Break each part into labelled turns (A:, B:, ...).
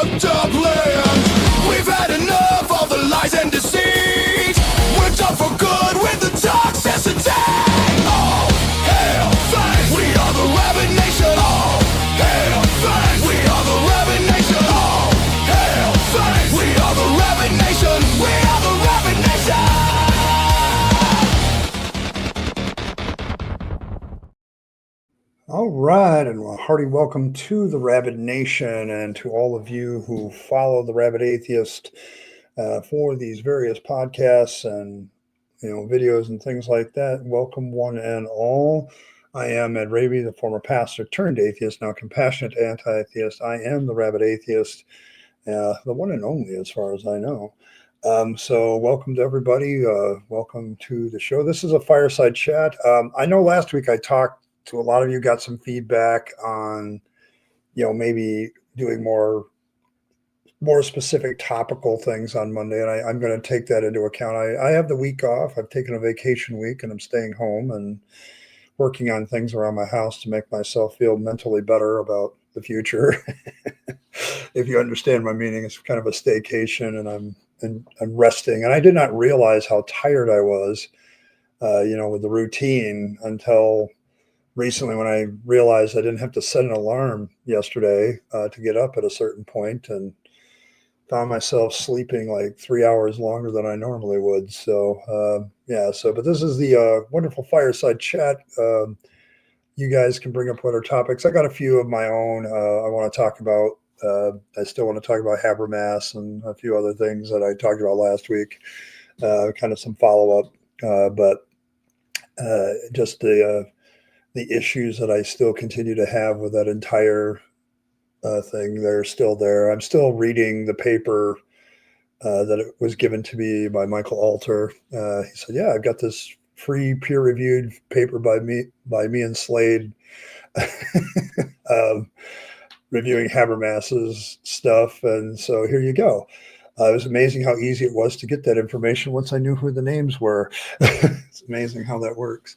A: fucked up land. We've had enough of the lies and deceit. We're done for good with the toxicity. All hail thanks, we are the Rabyd Nation. All hail thanks, we are the Rabyd Nation. All hail thanks, we are the Rabyd Nation. We are the Rabyd Nation.
B: All right, and a hearty welcome to the Rabyd Nation and to all of you who follow the Rabyd Atheist for these various podcasts and videos and things like that. Welcome one and all. I am Ed Raby, the former pastor turned atheist, now compassionate anti-theist. I am the Rabyd Atheist, the one and only as far as I know. So welcome to everybody. Welcome to the show. This is a fireside chat. I know last week I talked to a lot of you, got some feedback on, maybe doing more specific topical things on Monday. And I'm going to take that into account. I have the week off. I've taken a vacation week and I'm staying home and working on things around my house to make myself feel mentally better about the future. If you understand my meaning, it's kind of a staycation and I'm resting. And I did not realize how tired I was, with the routine until recently, when I realized I didn't have to set an alarm yesterday to get up at a certain point, and found myself sleeping like 3 hours longer than I normally would. So, but this is the wonderful fireside chat. You guys can bring up other topics. I got a few of my own I want to talk about. I still want to talk about Habermas and a few other things that I talked about last week, kind of some follow-up, but just the issues that I still continue to have with that entire thing, they're still there. I'm still reading the paper that it was given to me by Michael Alter. He said, "Yeah, I've got this free peer-reviewed paper by me and Slade reviewing Habermas's stuff, and so here you go." It was amazing how easy it was to get that information once I knew who the names were. It's amazing how that works.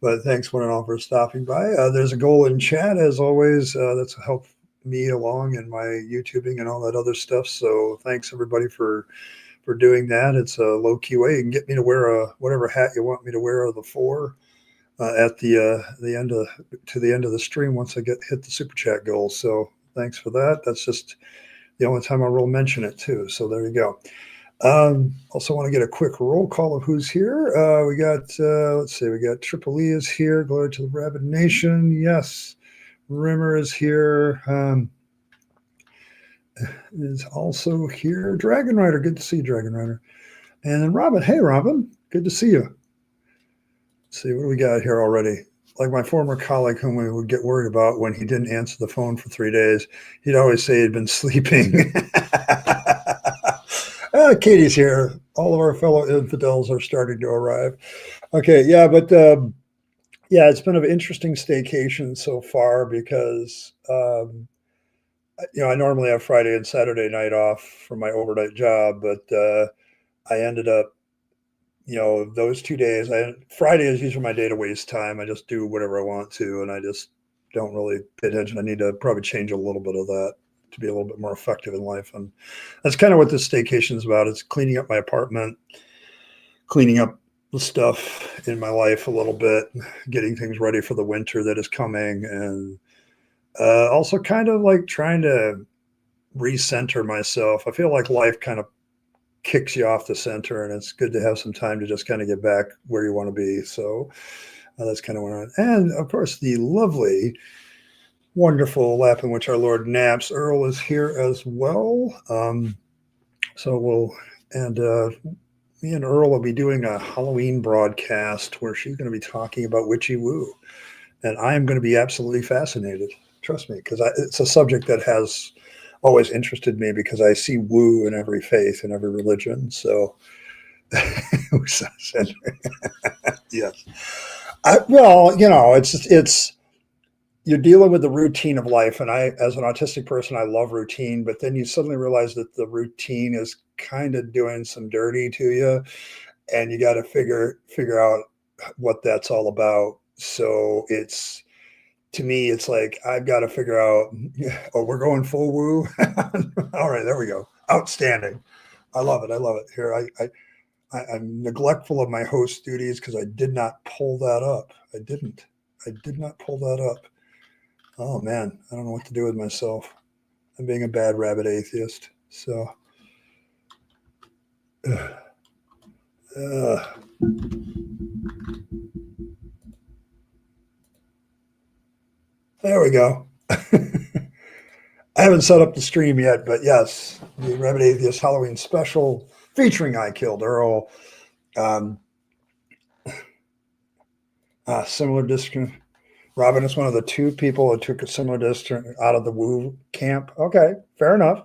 B: But thanks one and all for stopping by. There's a goal in chat, as always. That's helped me along in my YouTubing and all that other stuff. So thanks everybody for doing that. It's a low key way. You can get me to wear whatever hat you want me to wear of the four at the end of the stream once I hit the super chat goal. So thanks for that. That's just the only time I will mention it too. So there you go. Also want to get a quick roll call of who's here. We got, let's see, we got Triple E is here. Glory to the Rabyd Nation. Yes. Rimmer is here. Is also here. Dragon Rider. Good to see you, Dragon Rider. And then Robin. Hey, Robin. Good to see you. Let's see, what do we got here already? Like my former colleague whom we would get worried about when he didn't answer the phone for 3 days, he'd always say he'd been sleeping. Katie's here. All of our fellow infidels are starting to arrive. Okay, yeah, but it's been an interesting staycation so far because, I normally have Friday and Saturday night off for my overnight job, but I ended up, those 2 days, Friday is usually my day to waste time. I just do whatever I want to, and I just don't really pay attention. I need to probably change a little bit of that to be a little bit more effective in life. And that's kind of what this staycation is about. It's cleaning up my apartment, cleaning up the stuff in my life a little bit, getting things ready for the winter that is coming, and also kind of like trying to recenter myself. I feel like life kind of kicks you off the center, and it's good to have some time to just kind of get back where you want to be. So that's kind of what and of course the lovely, wonderful lap in which our Lord naps, Earl, is here as well. Me and Earl will be doing a Halloween broadcast where she's going to be talking about witchy woo, and I am going to be absolutely fascinated. Trust me, because it's a subject that has always interested me because I see woo in every faith and every religion. So, yes. It's you're dealing with the routine of life. And I, as an autistic person, I love routine, but then you suddenly realize that the routine is kind of doing some dirty to you, and you got to figure out what that's all about. So it's to me, it's like I've got to figure out. Oh, we're going full woo. All right, there we go. Outstanding. I love it. I love it. Here, I'm neglectful of my host duties because I did not pull that up. I didn't. I did not pull that up. Oh man, I don't know what to do with myself. I'm being a bad rabid atheist. So, uh, there we go. I haven't set up the stream yet, but yes, the Rabyd Atheist Halloween special featuring I Killed Earl. Um, similar discount. Robin is one of the two people who took a similar discount out of the Woo camp. Okay, fair enough.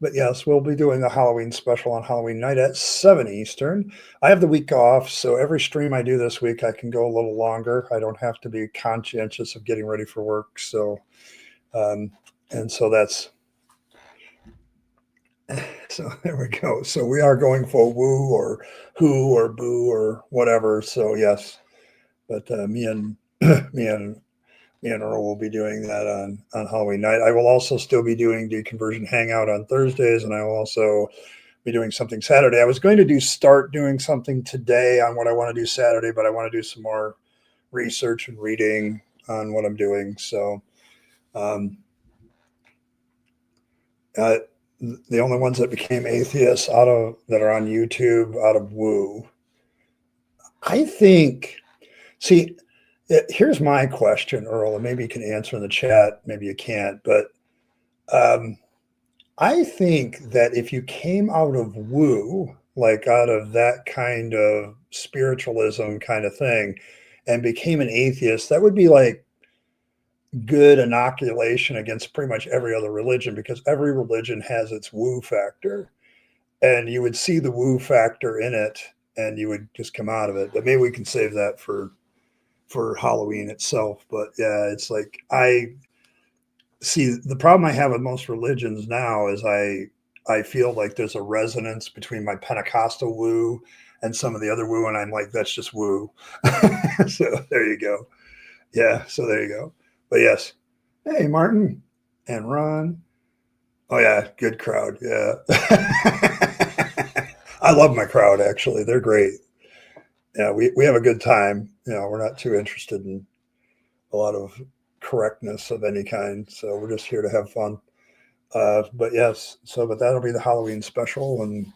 B: But yes, we'll be doing a Halloween special on Halloween night at 7 Eastern. I have the week off, so every stream I do this week, I can go a little longer. I don't have to be conscientious of getting ready for work. So, and so that's, so there we go. So we are going for woo or who or boo or whatever. So yes, but me and Earl will be doing that on Halloween night. I will also still be doing deconversion hangout on Thursdays, and I will also be doing something Saturday. I was going to start doing something today on what I want to do Saturday, but I want to do some more research and reading on what I'm doing. So, uh, the only ones that became atheists that are on YouTube out of Woo, I think. See, here's my question, Earl, and maybe you can answer in the chat. Maybe you can't, but I think that if you came out of Woo, like out of that kind of spiritualism kind of thing, and became an atheist, that would be like good inoculation against pretty much every other religion, because every religion has its woo factor, and you would see the woo factor in it and you would just come out of it. But maybe we can save that for Halloween itself. But yeah, it's like I see the problem I have with most religions now is I feel like there's a resonance between my Pentecostal woo and some of the other woo, and I'm like, that's just woo. So there you go. Yeah, so there you go. But yes, hey Martin and Ron. Oh yeah, good crowd. Yeah, I love my crowd. Actually, they're great. Yeah, we have a good time. You know, we're not too interested in a lot of correctness of any kind. So we're just here to have fun. But yes, but that'll be the Halloween special, and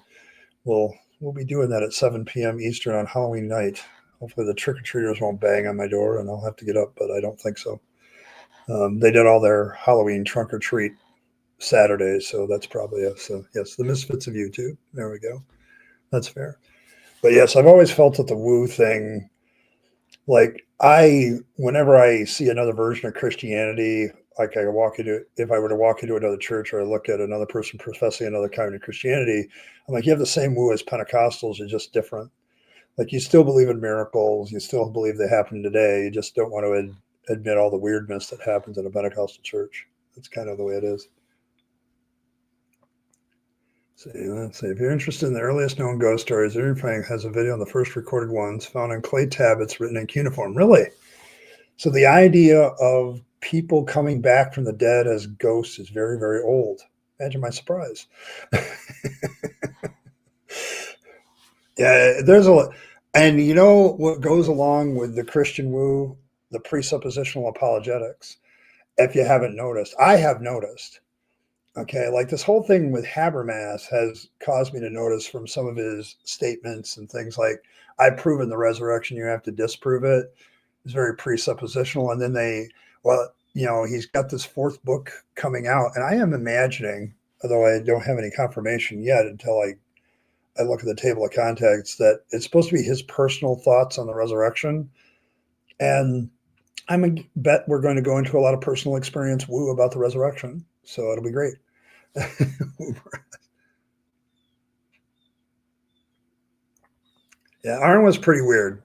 B: we'll be doing that at 7 p.m. Eastern on Halloween night. Hopefully the trick or treaters won't bang on my door, and I'll have to get up, but I don't think so. They did all their Halloween trunk or treat Saturday, so that's probably us. So yes, the misfits of YouTube. There we go. That's fair. But yes, I've always felt that the woo thing, like whenever I see another version of Christianity, like if I were to walk into another church or I look at another person professing another kind of Christianity, I'm like, you have the same woo as Pentecostals, you're just different. Like you still believe in miracles, you still believe they happen today. You just don't want to admit all the weirdness that happens in a Pentecostal church. That's kind of the way it is. So let's see. If you're interested in the earliest known ghost stories, Everything has a video on the first recorded ones found on clay tablets written in cuneiform. Really? So the idea of people coming back from the dead as ghosts is very, very old. Imagine my surprise. Yeah, and you know what goes along with the Christian woo? The presuppositional apologetics. If you haven't noticed, I have noticed. Okay, like this whole thing with Habermas has caused me to notice from some of his statements and things like, I've proven the resurrection, you have to disprove it. It's very presuppositional. And then he's got this fourth book coming out, and I am imagining, although I don't have any confirmation yet until I look at the table of contents, that it's supposed to be his personal thoughts on the resurrection. And I'm a bet we're going to go into a lot of personal experience woo about the resurrection. So it'll be great. Yeah, Arn was pretty weird.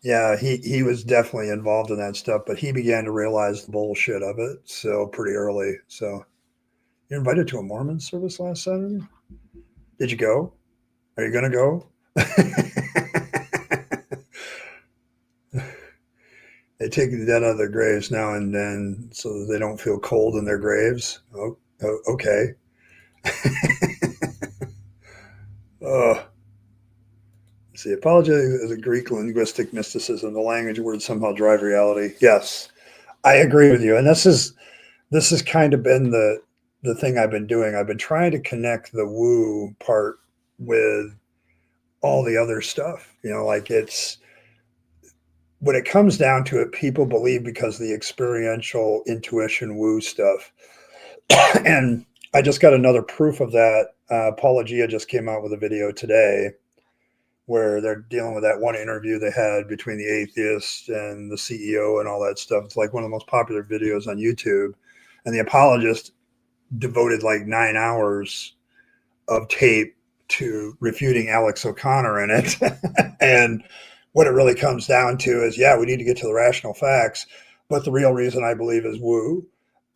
B: Yeah, he was definitely involved in that stuff, but he began to realize the bullshit of it so pretty early. So you're invited to a Mormon service last Saturday? Did you go? Are you going to go? They take the dead out of their graves now and then so that they don't feel cold in their graves. Okay. uh, see, apology is a Greek linguistic mysticism. The language words somehow drive reality. Yes, I agree with you. And this has kind of been the thing I've been doing. I've been trying to connect the woo part with all the other stuff. Like it's when it comes down to it, people believe because of the experiential intuition woo stuff. And I just got another proof of that. Paula Gia just came out with a video today where they're dealing with that one interview they had between the atheist and the CEO and all that stuff. It's like one of the most popular videos on YouTube. And the apologist devoted like 9 hours of tape to refuting Alex O'Connor in it. And what it really comes down to is, yeah, we need to get to the rational facts. But the real reason I believe is woo.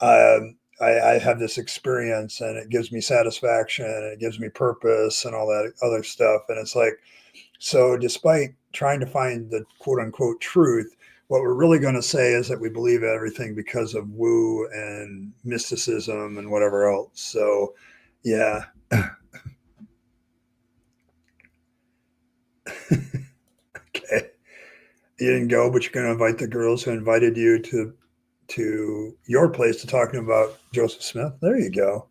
B: I have this experience and it gives me satisfaction and it gives me purpose and all that other stuff. And it's like, so despite trying to find the quote unquote truth, what we're really going to say is that we believe everything because of woo and mysticism and whatever else. So, yeah. Okay. You didn't go, but you're going to invite the girls who invited you to your place to talking about Joseph Smith. There you go.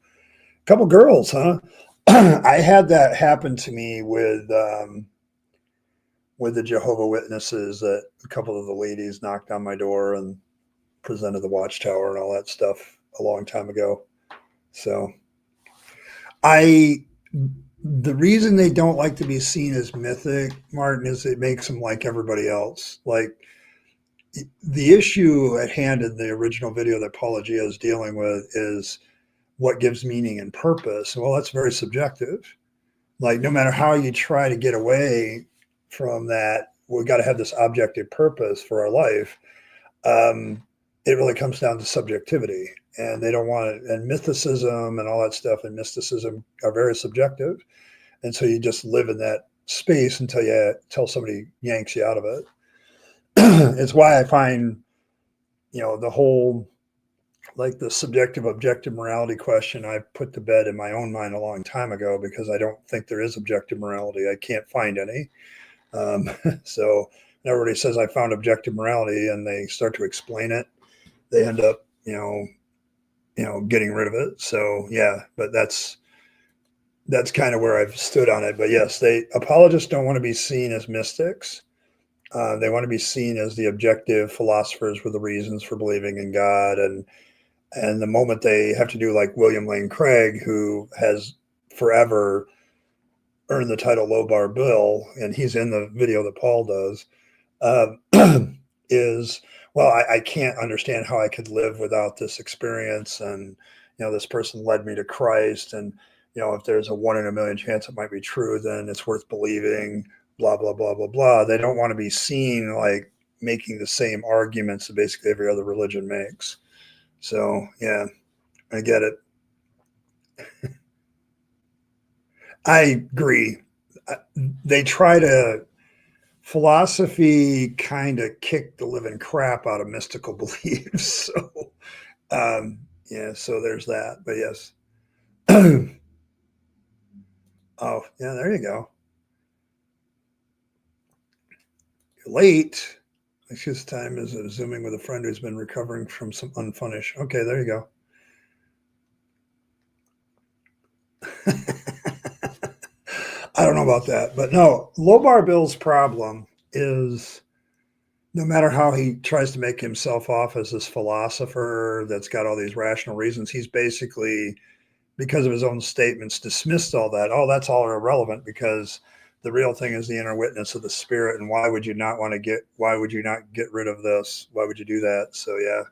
B: A couple girls, huh? I had that happen to me with the Jehovah Witnesses. That a couple of the ladies knocked on my door and presented the Watchtower and all that stuff a long time ago. So the reason they don't like to be seen as mythic, Martin, is it makes them like everybody else. Like the issue at hand in the original video that Paula Gia is dealing with is what gives meaning and purpose. Well, that's very subjective. Like no matter how you try to get away from that, we got to have this objective purpose for our life. It really comes down to subjectivity, and they don't want it. And mythicism and all that stuff and mysticism are very subjective. And so you just live in that space until somebody yanks you out of it. It's why I find, the whole, like the subjective objective morality question I put to bed in my own mind a long time ago, because I don't think there is objective morality. I can't find any. So everybody says I found objective morality and they start to explain it, they end up, getting rid of it. So yeah, but that's kind of where I've stood on it. But yes, apologists don't want to be seen as mystics. They want to be seen as the objective philosophers with the reasons for believing in God. And the moment they have to do like William Lane Craig, who has forever earned the title Low Bar Bill, and he's in the video that Paul does, is, well, I can't understand how I could live without this experience. And, this person led me to Christ. And, if there's a 1 in a million chance it might be true, then it's worth believing, blah, blah, blah, blah, blah. They don't want to be seen like making the same arguments that basically every other religion makes. So, yeah, I get it. I agree. They try to, philosophy kind of kick the living crap out of mystical beliefs. So, yeah, so there's that. But yes. Oh, yeah, there you go. You're late. This time is Zooming with a friend who's been recovering from some unfinished. Okay, there you go. I don't know about that, but no, Low Bar Bill's problem is no matter how he tries to make himself off as this philosopher that's got all these rational reasons, he's basically, because of his own statements, dismissed all that. Oh, that's all irrelevant because the real thing is the inner witness of the spirit. And why would you not get rid of this? Why would you do that? So yeah.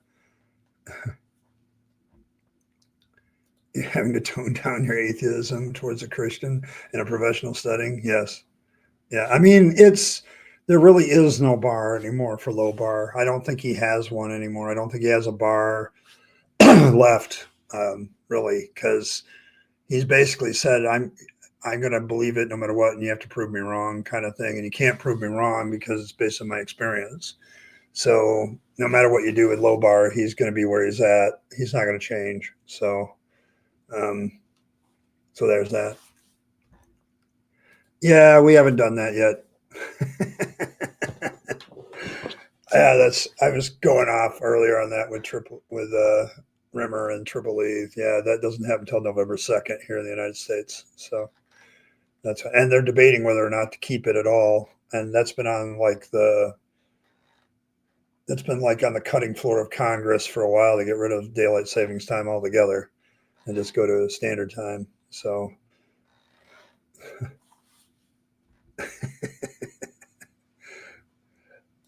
B: You're having to tone down your atheism towards a Christian in a professional setting. Yes. Yeah. I mean, there really is no bar anymore for Low Bar. I don't think he has one anymore. I don't think he has a bar left, really, because he's basically said, I'm going to believe it no matter what, and you have to prove me wrong, kind of thing. And you can't prove me wrong because it's based on my experience. So no matter what you do with low bar, he's going to be where he's at. He's not going to change. Um, so there's that. Yeah, we haven't done that yet. Yeah, that's. I was going off earlier on that with Rimmer and Triple E. Yeah, that doesn't happen until November 2nd here in the United States. So and they're debating whether or not to keep it at all. And that's been on on the cutting floor of Congress for a while to get rid of daylight savings time altogether and just go to standard time. So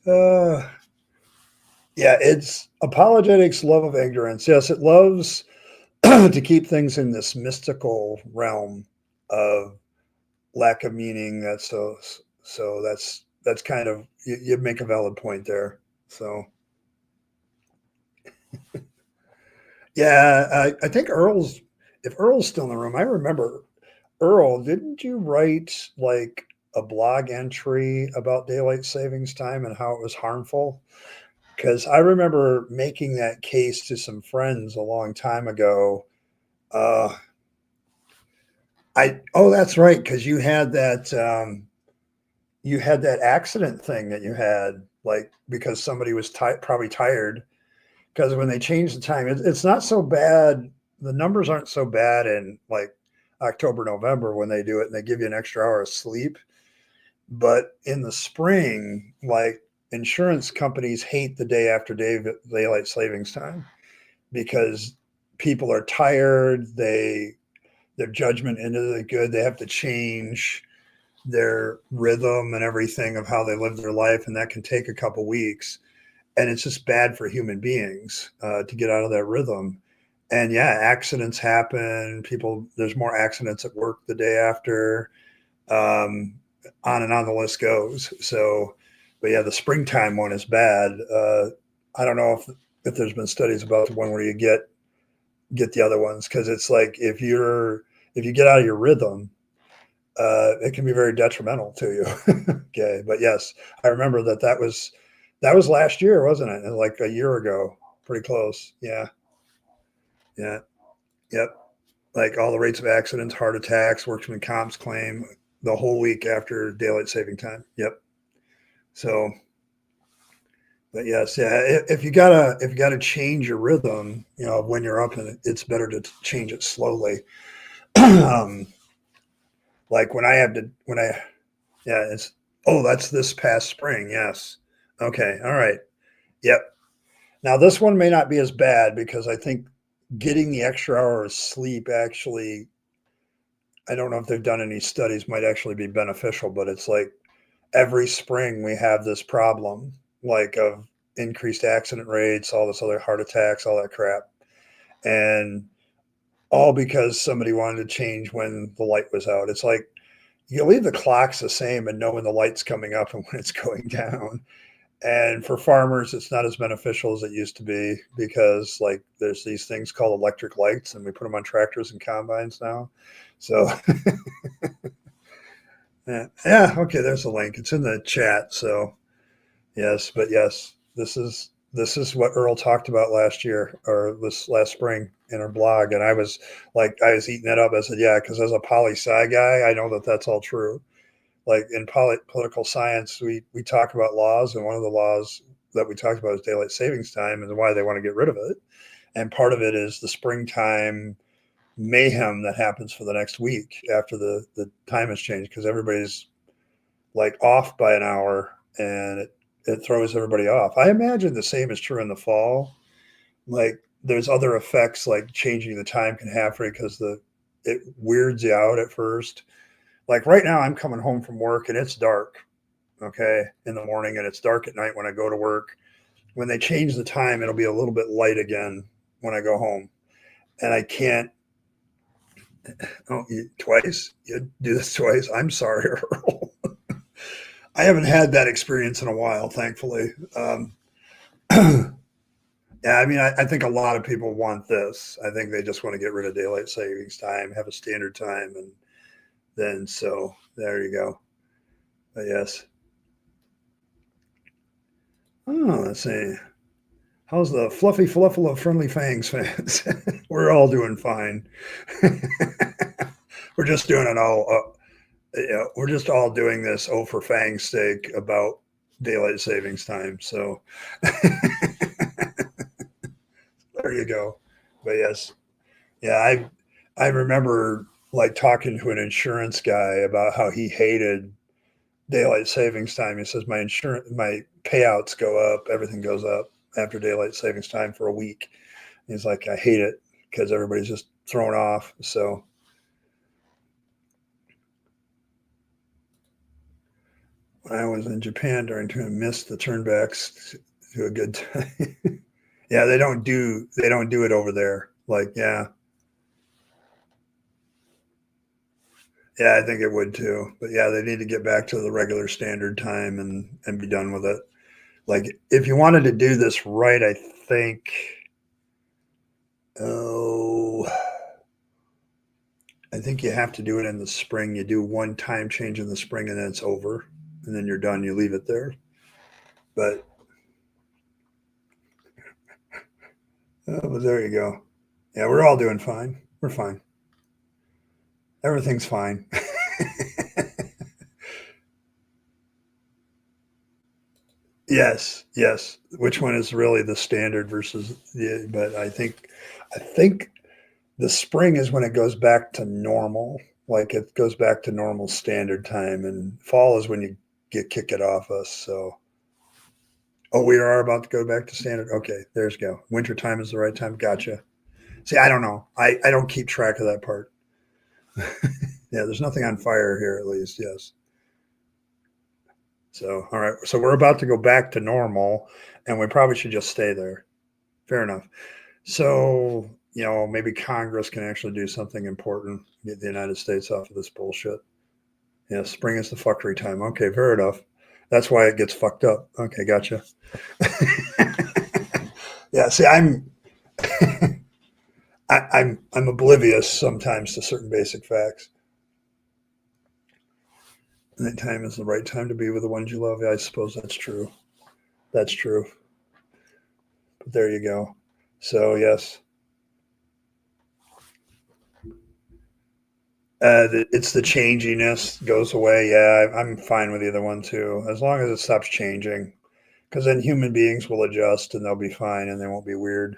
B: uh, yeah, it's apologetics, love of ignorance. Yes, it loves to keep things in this mystical realm of lack of meaning. That's kind of you make a valid point there. So yeah, I think if Earl's still in the room, I remember Earl. Didn't you write like a blog entry about daylight savings time and how it was harmful? Because I remember making that case to some friends a long time ago. Uh, that's right, because you had that accident thing that you had, like because somebody was probably tired. Because when they change the time, it's not so bad. The numbers aren't so bad in like October, November when they do it and they give you an extra hour of sleep. But in the spring, like insurance companies hate the day after daylight savings time because people are tired. Their judgment into the good. They have to change their rhythm and everything of how they live their life, and that can take a couple weeks. And it's just bad for human beings to get out of that rhythm. And yeah, accidents happen. There's more accidents at work the day after. Um, on and on the list goes. So, but yeah, the springtime one is bad. I don't know if there's been studies about the one where you get the other ones, because it's like if you get out of your rhythm, it can be very detrimental to you. Okay, but yes, I remember that was last year, wasn't it? Like a year ago, pretty close. Yeah, yeah, yep. Like all the rates of accidents, heart attacks, workman comps claim the whole week after daylight saving time. Yep. So, but yes, yeah. If you gotta change your rhythm, when you're up in it, it's better to change it slowly. um, like yeah, that's this past spring. Yes. Okay. All right. Yep. Now this one may not be as bad because I think getting the extra hour of sleep actually, I don't know if they've done any studies, might actually be beneficial, but it's like every spring we have this problem like of increased accident rates, all this other heart attacks, all that crap. And all because somebody wanted to change when the light was out. It's like you leave the clocks the same and know when the light's coming up and when it's going down. And for farmers, it's not as beneficial as it used to be because like there's these things called electric lights and we put them on tractors and combines now. So yeah, okay, there's a link. It's in the chat. So yes, but yes, this is what Earl talked about last year or this last spring in her blog, and I was eating it up. I said, yeah, because as a poli sci guy, I know that that's all true. Like in political science, we talk about laws, and one of the laws that we talked about is daylight savings time and why they want to get rid of it. And part of it is the springtime mayhem that happens for the next week after the time has changed because everybody's like off by an hour and it throws everybody off. I imagine the same is true in the fall. Like there's other effects like changing the time can have because it weirds you out at first. Like right now I'm coming home from work and it's dark, okay, in the morning, and it's dark at night when I go to work. When they change the time, it'll be a little bit light again when I go home. And I can't twice. You do this twice. I'm sorry, Earl. I haven't had that experience in a while, thankfully. Yeah, I mean, I think a lot of people want this. I think they just want to get rid of daylight savings time, have a standard time, and then so there you go. But yes. Oh, let's see. How's the fluffy fluffle of Friendly Fangs fans? We're all doing fine. We're just doing it all. We're just all doing this for Fang's sake about daylight savings time. So there you go. But yes, yeah, I remember like talking to an insurance guy about how he hated daylight savings time. He says my payouts go up, everything goes up after daylight savings time for a week. He's like, I hate it because everybody's just thrown off. So when I was in Japan during to miss the turnbacks to a good time. Yeah, they don't do it over there. Like, yeah. Yeah, I think it would too. But yeah, they need to get back to the regular standard time and be done with it. Like if you wanted to do this right, I think oh I think you have to do it in the spring. You do one time change in the spring and then it's over. And then you're done. You leave it there. But there you go. Yeah, we're all doing fine. We're fine. Everything's fine. Yes, yes. Which one is really the standard versus the? But I think the spring is when it goes back to normal. Like it goes back to normal standard time, and fall is when you kick it off us. So, oh, we are about to go back to standard. Okay, there's go. Winter time is the right time. Gotcha. See, I don't know. I don't keep track of that part. Yeah, there's nothing on fire here, at least. Yes. So, all right. So we're about to go back to normal, and we probably should just stay there. Fair enough. So, maybe Congress can actually do something important, get the United States off of this bullshit. Yeah, spring is the fuckery time. Okay, fair enough. That's why it gets fucked up. Okay, gotcha. Yeah, see, I'm oblivious sometimes to certain basic facts. And that time is the right time to be with the ones you love. Yeah, I suppose that's true. That's true. But there you go. So yes, it's the changiness goes away. Yeah, I'm fine with either one too, as long as it stops changing. Because then human beings will adjust and they'll be fine and they won't be weird.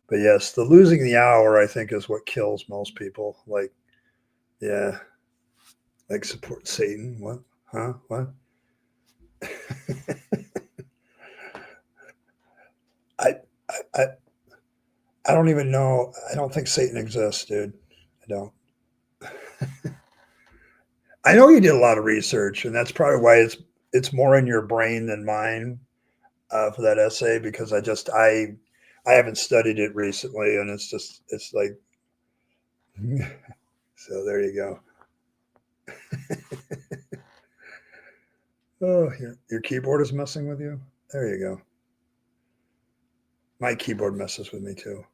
B: But yes, the losing the hour I think is what kills most people. Like, yeah, like support Satan. What? Huh? What? I, I I don't even know. I don't think Satan exists, dude. I don't. I know you did a lot of research, and that's probably why it's more in your brain than mine for that essay because I haven't studied it recently, and it's like so. There you go. Oh, your keyboard is messing with you. There you go. My keyboard messes with me too.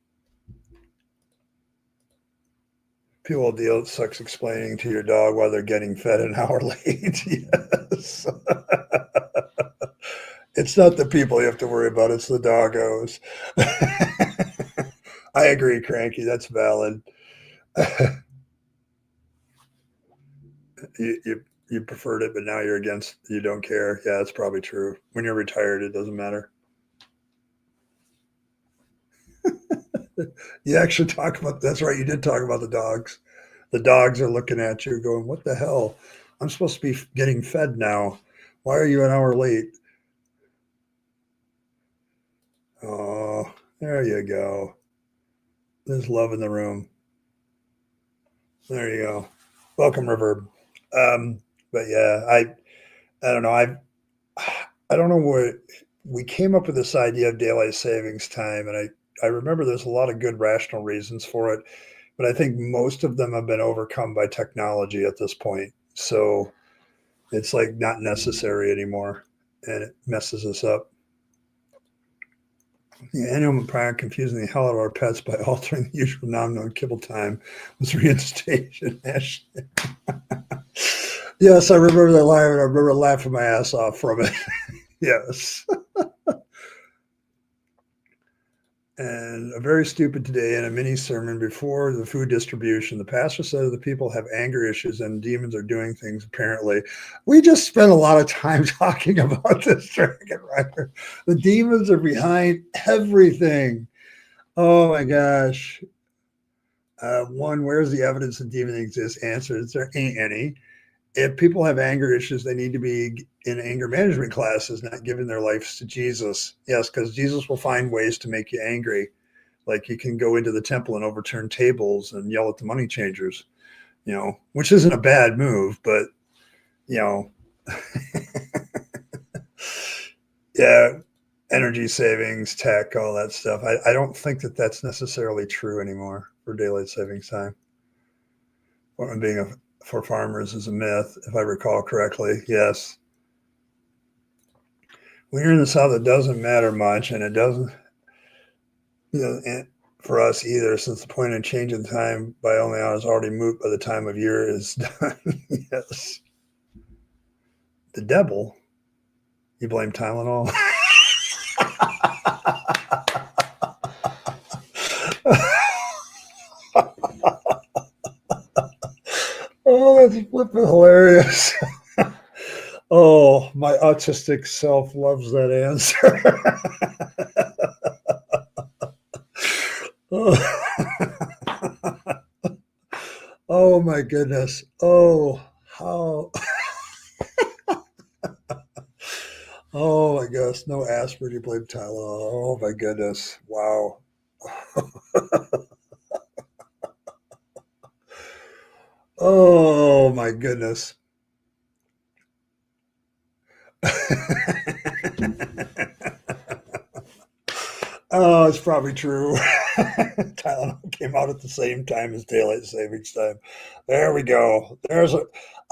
B: People deal it sucks explaining to your dog why they're getting fed an hour late. Yes. It's not the people you have to worry about, it's the doggos. I agree, Cranky. That's valid. You preferred it, but now you're against. You don't care. Yeah, that's probably true. When you're retired, it doesn't matter. You actually talk about. That's right. You did talk about the dogs. The dogs are looking at you, going, "What the hell? I'm supposed to be getting fed now. Why are you an hour late?" Oh, there you go. There's love in the room. There you go. Welcome, Reverb. But yeah, I don't know. I don't know what we came up with this idea of daylight savings time, and I remember there's a lot of good rational reasons for it, but I think most of them have been overcome by technology at this point. So it's like not necessary anymore, and it messes us up. The animal planet confusing the hell out of our pets by altering the usual noun kibble time with reinstation. Yes, I remember that line, and I remember laughing my ass off from it. Yes. And a very stupid today in a mini sermon before the food distribution, the pastor said the people have anger issues and demons are doing things apparently. We just spent a lot of time talking about this dragon rider. The demons are behind everything. Oh my gosh. One, where's the evidence that demons exist? Answer, there ain't any. If people have anger issues, they need to be in anger management classes, not giving their lives to Jesus. Yes, because Jesus will find ways to make you angry. Like you can go into the temple and overturn tables and yell at the money changers, which isn't a bad move, but, yeah, energy savings, tech, all that stuff. I don't think that that's necessarily true anymore for daylight savings time. For farmers is a myth, if I recall correctly. Yes. When you're in the South, it doesn't matter much, and it doesn't, for us either, since the point of changing time by only hours already moot by the time of year is done. Yes. The devil? You blame Tylenol? Oh, that's flipping hilarious. Oh, my autistic self loves that answer. Oh my goodness. Oh, how. Oh my gosh. No aspirin, you blame Tylenol. Oh my goodness. Wow. Oh my goodness. Oh, it's probably true. Tylenol came out at the same time as daylight savings time. There we go.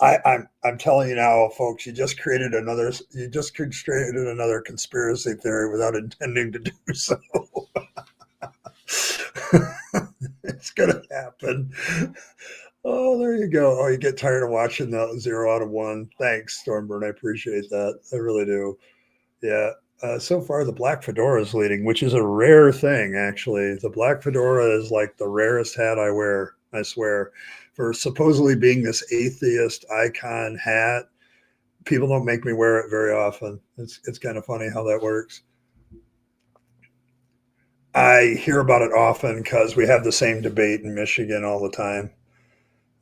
B: I'm telling you now, folks, you just created another conspiracy theory without intending to do so. It's gonna happen. Oh, there you go. Oh, you get tired of watching the 0 out of 1. Thanks, Stormburn. I appreciate that. I really do. Yeah. So far, the black fedora is leading, which is a rare thing, actually. The black fedora is like the rarest hat I wear, I swear. For supposedly being this atheist icon hat, people don't make me wear it very often. It's kind of funny how that works. I hear about it often because we have the same debate in Michigan all the time.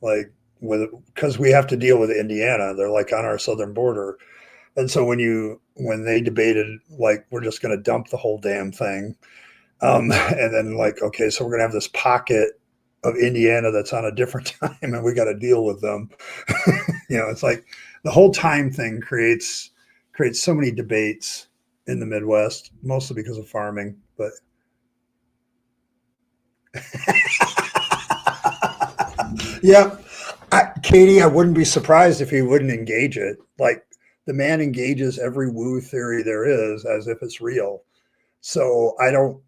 B: Like, because we have to deal with Indiana. They're like on our southern border. And so when they debated, like, we're just going to dump the whole damn thing. And then like, okay, so we're going to have this pocket of Indiana that's on a different time and we got to deal with them. It's like the whole time thing creates so many debates in the Midwest, mostly because of farming, but yeah, Katie, I wouldn't be surprised if he wouldn't engage it. Like the man engages every woo theory there is as if it's real. So I don't.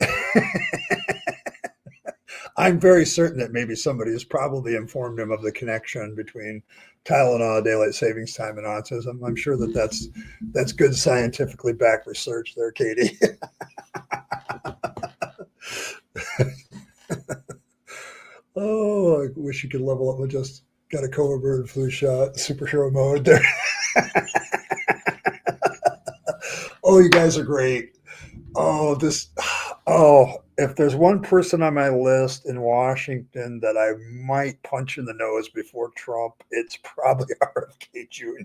B: I'm very certain that maybe somebody has probably informed him of the connection between Tylenol, daylight savings time, and autism. I'm sure that's good scientifically backed research there, Katie. Oh, I wish you could level up with just got a cobra bird flu shot, superhero mode there. Oh, you guys are great. Oh, if there's one person on my list in Washington that I might punch in the nose before Trump, it's probably RFK Jr.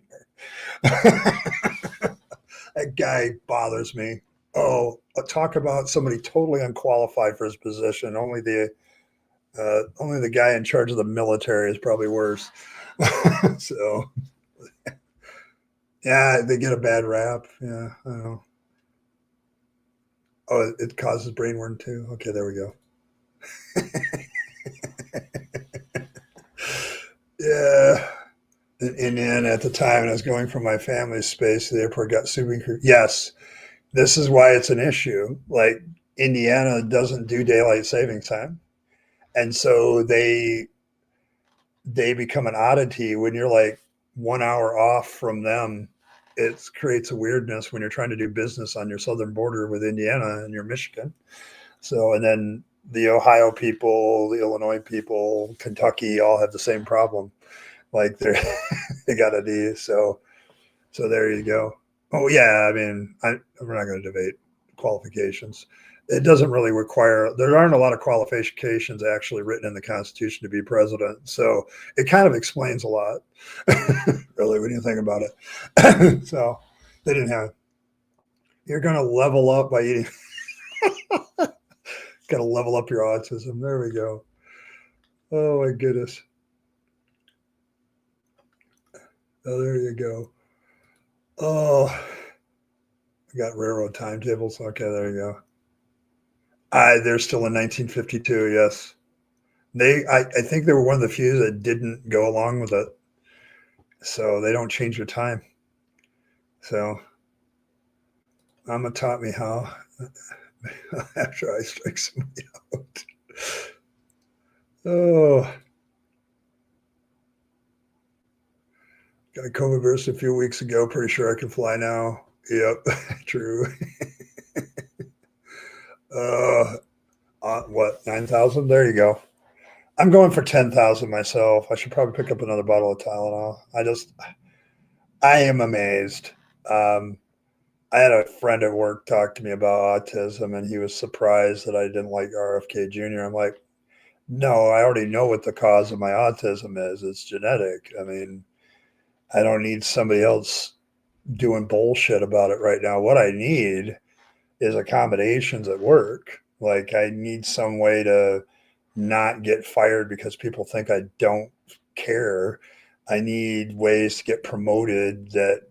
B: That guy bothers me. Oh, talk about somebody totally unqualified for his position. Only the guy in charge of the military is probably worse. So, yeah, they get a bad rap. Yeah, I don't know. Oh, it causes brainworm too. Okay, there we go. Yeah. And then at the time, I was going from my family's space to the airport, got super. Yes, this is why it's an issue. Like Indiana doesn't do daylight savings time, and so they become an oddity when you're like 1 hour off from them. It creates a weirdness when you're trying to do business on your southern border with Indiana and your Michigan. So, and then the Ohio people, the Illinois people, Kentucky all have the same problem. Like they got a D. So there you go. Oh yeah, I mean, we're not going to debate qualifications. It doesn't really require. There aren't a lot of qualifications actually written in the Constitution to be president. So it kind of explains a lot, really, when you think about it. So they didn't have. You're going to level up by eating. Got to level up your autism. There we go. Oh my goodness. Oh, there you go. Oh, I got railroad timetables. Okay, there you go. They're still in 1952. Yes, I think they were one of the few that didn't go along with it. So they don't change their time. So Mama taught me how after I strike somebody out. Oh, got a COVID burst a few weeks ago. Pretty sure I can fly now. Yep, true. What, 9,000? There you go. I'm going for 10,000 myself. I should probably pick up another bottle of Tylenol. I am amazed. I had a friend at work talk to me about autism, and he was surprised that I didn't like RFK Jr. I'm like, no, I already know what the cause of my autism is. It's genetic. I mean, I don't need somebody else doing bullshit about it right now. What I need is accommodations at work. Like, I need some way to not get fired because people think I don't care. I need ways to get promoted that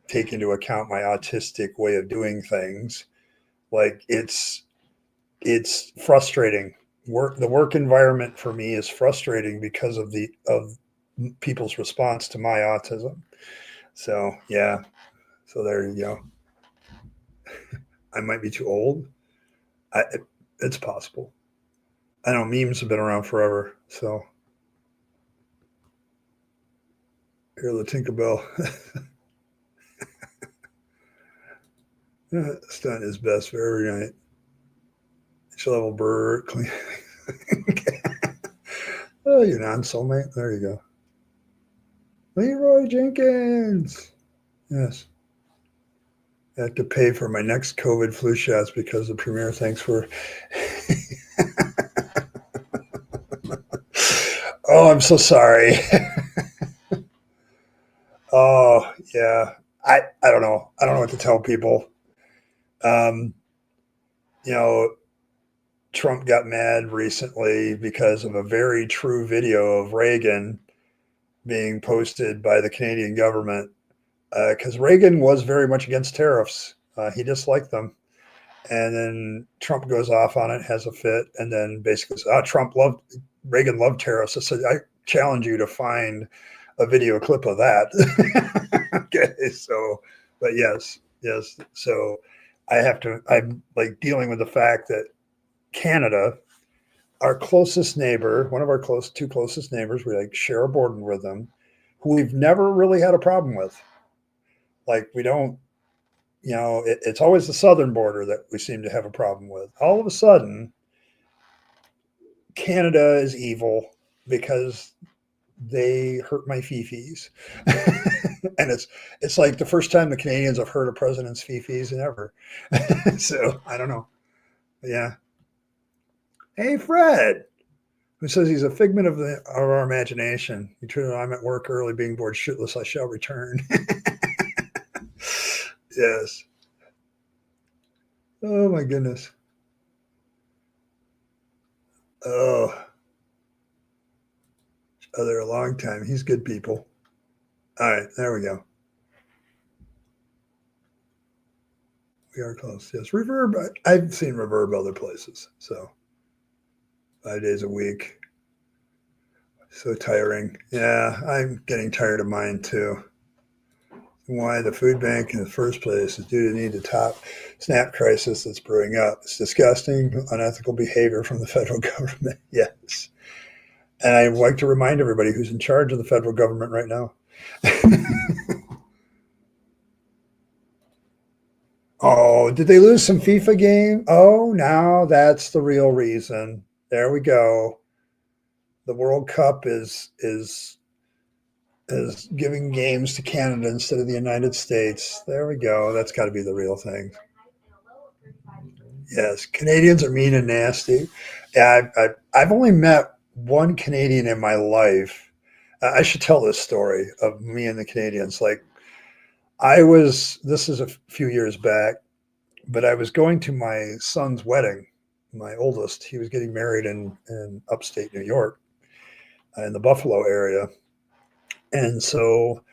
B: take into account my autistic way of doing things. Like, it's frustrating. The work environment for me is frustrating because of people's response to my autism. So yeah. So there you go. I might be too old. It's possible. I know memes have been around forever. So here, the Tinkerbell. Stunt is best for every night. Each level bird clean. Oh, you're non-soulmate. There you go. Leroy Jenkins. Yes. I have to pay for my next COVID flu shots because the premier thanks for. Oh, I'm so sorry. Oh, yeah. I don't know. I don't know what to tell people. Um, you know, Trump got mad recently because of a very true video of Reagan being posted by the Canadian government because Reagan was very much against tariffs. He disliked them. And then Trump goes off on it, has a fit, and then basically says, Reagan loved tariffs. I said, I challenge you to find a video clip of that. Okay, so, but yes. So I'm like dealing with the fact that Canada, our closest neighbor, one of our two closest neighbors, we like share a border with them, who we've never really had a problem with. Like, we don't, it's always the southern border that we seem to have a problem with. All of a sudden, Canada is evil because they hurt my fifis. And it's like the first time the Canadians have hurt a president's fifis ever. So I don't know. Yeah. Hey, Fred, who says he's a figment of our imagination. He turned I'm at work early, being bored shitless. I shall return. Yes. Oh my goodness. Oh, they're a long time. He's good people. All right, there we go. We are close. Yes, Reverb. I've seen Reverb other places. So 5 days a week. So tiring. Yeah, I'm getting tired of mine too. Why the food bank in the first place is due to need to top SNAP crisis that's brewing up. It's disgusting, unethical behavior from the federal government. Yes. And I'd like to remind everybody who's in charge of the federal government right now. Oh, Oh, did they lose some FIFA game? Oh, now that's the real reason. There we go. The World Cup is giving games to Canada instead of the United States. There we go. That's got to be the real thing. Yes, Canadians are mean and nasty. Yeah, I've only met one Canadian in my life. I should tell this story of me and the Canadians. Like, this is a few years back, but I was going to my son's wedding, my oldest. He was getting married in upstate New York, in the Buffalo area. And so,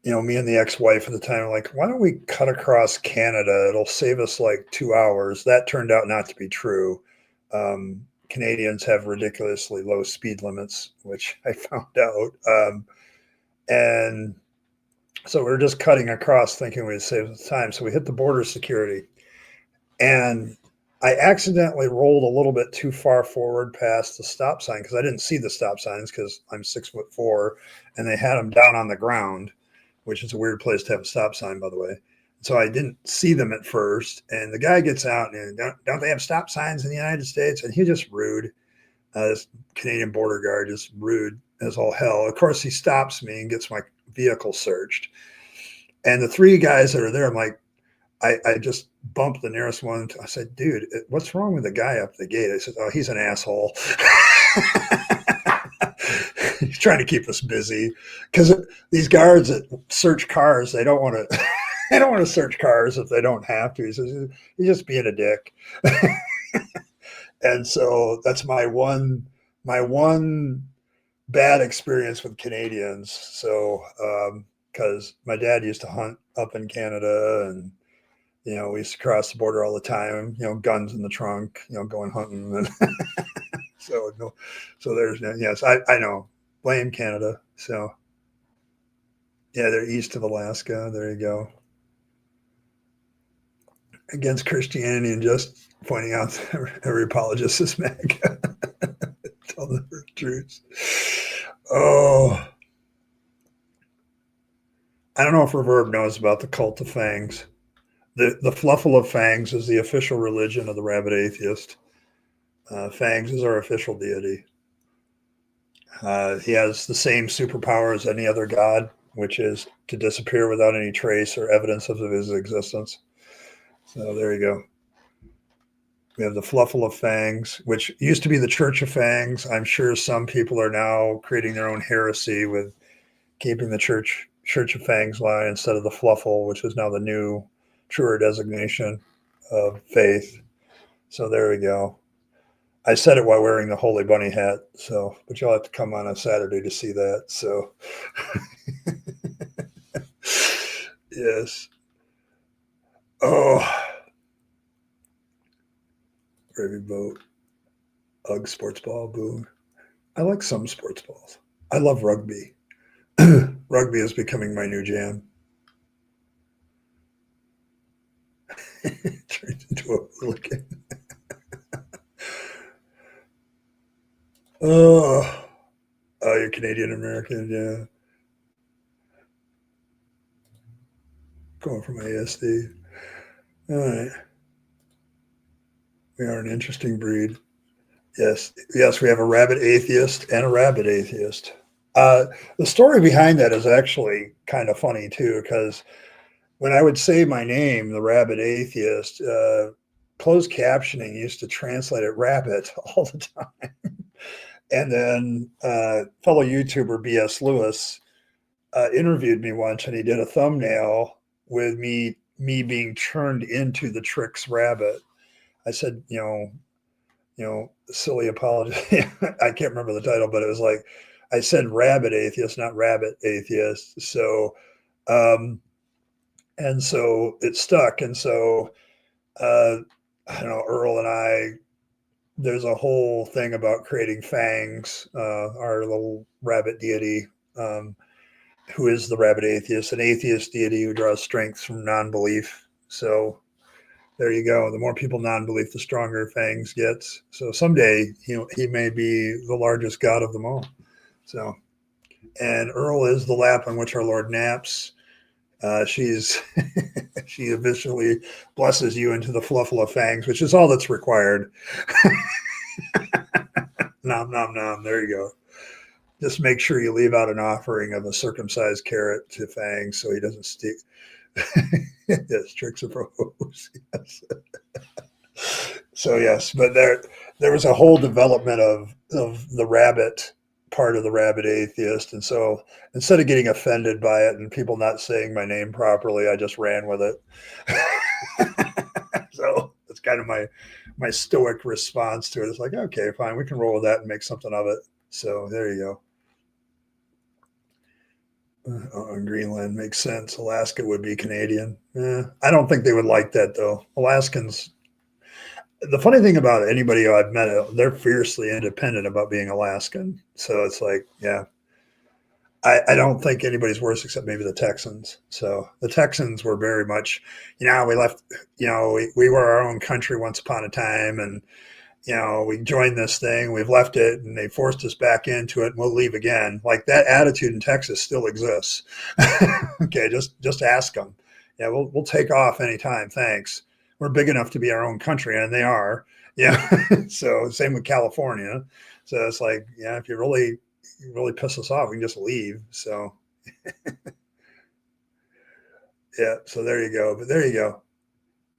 B: me and the ex-wife at the time were like, why don't we cut across Canada? It'll save us like 2 hours. That turned out not to be true. Canadians have ridiculously low speed limits, which I found out. And so we were just cutting across thinking we'd save us time. So we hit the border security. And I accidentally rolled a little bit too far forward past the stop sign because I didn't see the stop signs because I'm 6'4", and they had them down on the ground, which is a weird place to have a stop sign, by the way. So I didn't see them at first. And the guy gets out and don't they have stop signs in the United States? And he just rude. This Canadian border guard is rude as all hell. Of course, he stops me and gets my vehicle searched. And the three guys that are there, I'm like, I just bumped the nearest one. I said, dude, what's wrong with the guy up the gate? I said, oh, he's an asshole. He's trying to keep us busy because these guards that search cars, they don't want to. They don't want to search cars if they don't have to. He says, he's just being a dick. And so that's my one bad experience with Canadians. So because my dad used to hunt up in Canada, and we used to cross the border all the time. Guns in the trunk. Going hunting. And so there's yes, I know. Blame Canada. So yeah, they're east of Alaska. There you go. Against Christianity and just pointing out that every apologist is MAGA. Tell the truth. Oh, I don't know if Reverb knows about the cult of fangs. The fluffle of fangs is the official religion of the Rabyd Atheist. Fangs is our official deity. He has the same superpower as any other god, which is to disappear without any trace or evidence of his existence. So there you go. We have the fluffle of fangs, which used to be the Church of Fangs. I'm sure some people are now creating their own heresy with keeping the Church of Fangs line instead of the fluffle, which is now the new, truer designation of faith. So there we go. I said it while wearing the Holy Bunny hat. So, but you'll have to come on Saturday to see that. So, yes. Oh, Gravy Boat, UGG sports ball, boo. I like some sports balls. I love rugby. Rugby is becoming my new jam. Turns into a hooligan. Oh, you're Canadian American, yeah. Going from ASD. All right. We are an interesting breed. Yes, we have a Rabyd Atheist and a Rabyd Atheist. The story behind that is actually kind of funny too, because when I would say my name, the Rabyd Atheist, closed captioning used to translate it rabbit all the time. And then fellow YouTuber B.S. Lewis interviewed me once, and he did a thumbnail with me being turned into the Trix rabbit. I said, silly apology. I can't remember the title, but it was like, I said Rabyd Atheist, not Rabbit Atheist. So, and so it stuck. And so, I don't know, Earl and I, there's a whole thing about creating fangs, our little rabbit deity, who is the Rabyd Atheist, an atheist deity who draws strength from non-belief. So there you go. The more people non-belief, the stronger fangs gets. So someday he may be the largest god of them all. So, and Earl is the lap on which our Lord naps. She's She officially blesses you into the fluffle of fangs, which is all that's required. Nom, nom, nom. There you go. Just make sure you leave out an offering of a circumcised carrot to Fangs so he doesn't stick. Yes, tricks of rose. Yes. So yes, but there was a whole development of the rabbit part of the Rabyd Atheist, and so instead of getting offended by it and people not saying my name properly, I just ran with it. So that's kind of my stoic response to it. It's like, okay, fine, we can roll with that and make something of it. So there you go. Greenland makes sense. Alaska would be Canadian. I don't think they would like that though. Alaskans. The funny thing about anybody I've met, they're fiercely independent about being Alaskan. So it's like, yeah, I don't think anybody's worse except maybe the Texans. So the Texans were very much, we left, we were our own country once upon a time, and we joined this thing, we've left it, and they forced us back into it, and we'll leave again. Like that attitude in Texas still exists. Okay, just ask them. Yeah, we'll take off anytime. Thanks. We're big enough to be our own country, and they are. Yeah. So same with California. So it's like, yeah, if you really piss us off, we can just leave. So yeah. So there you go.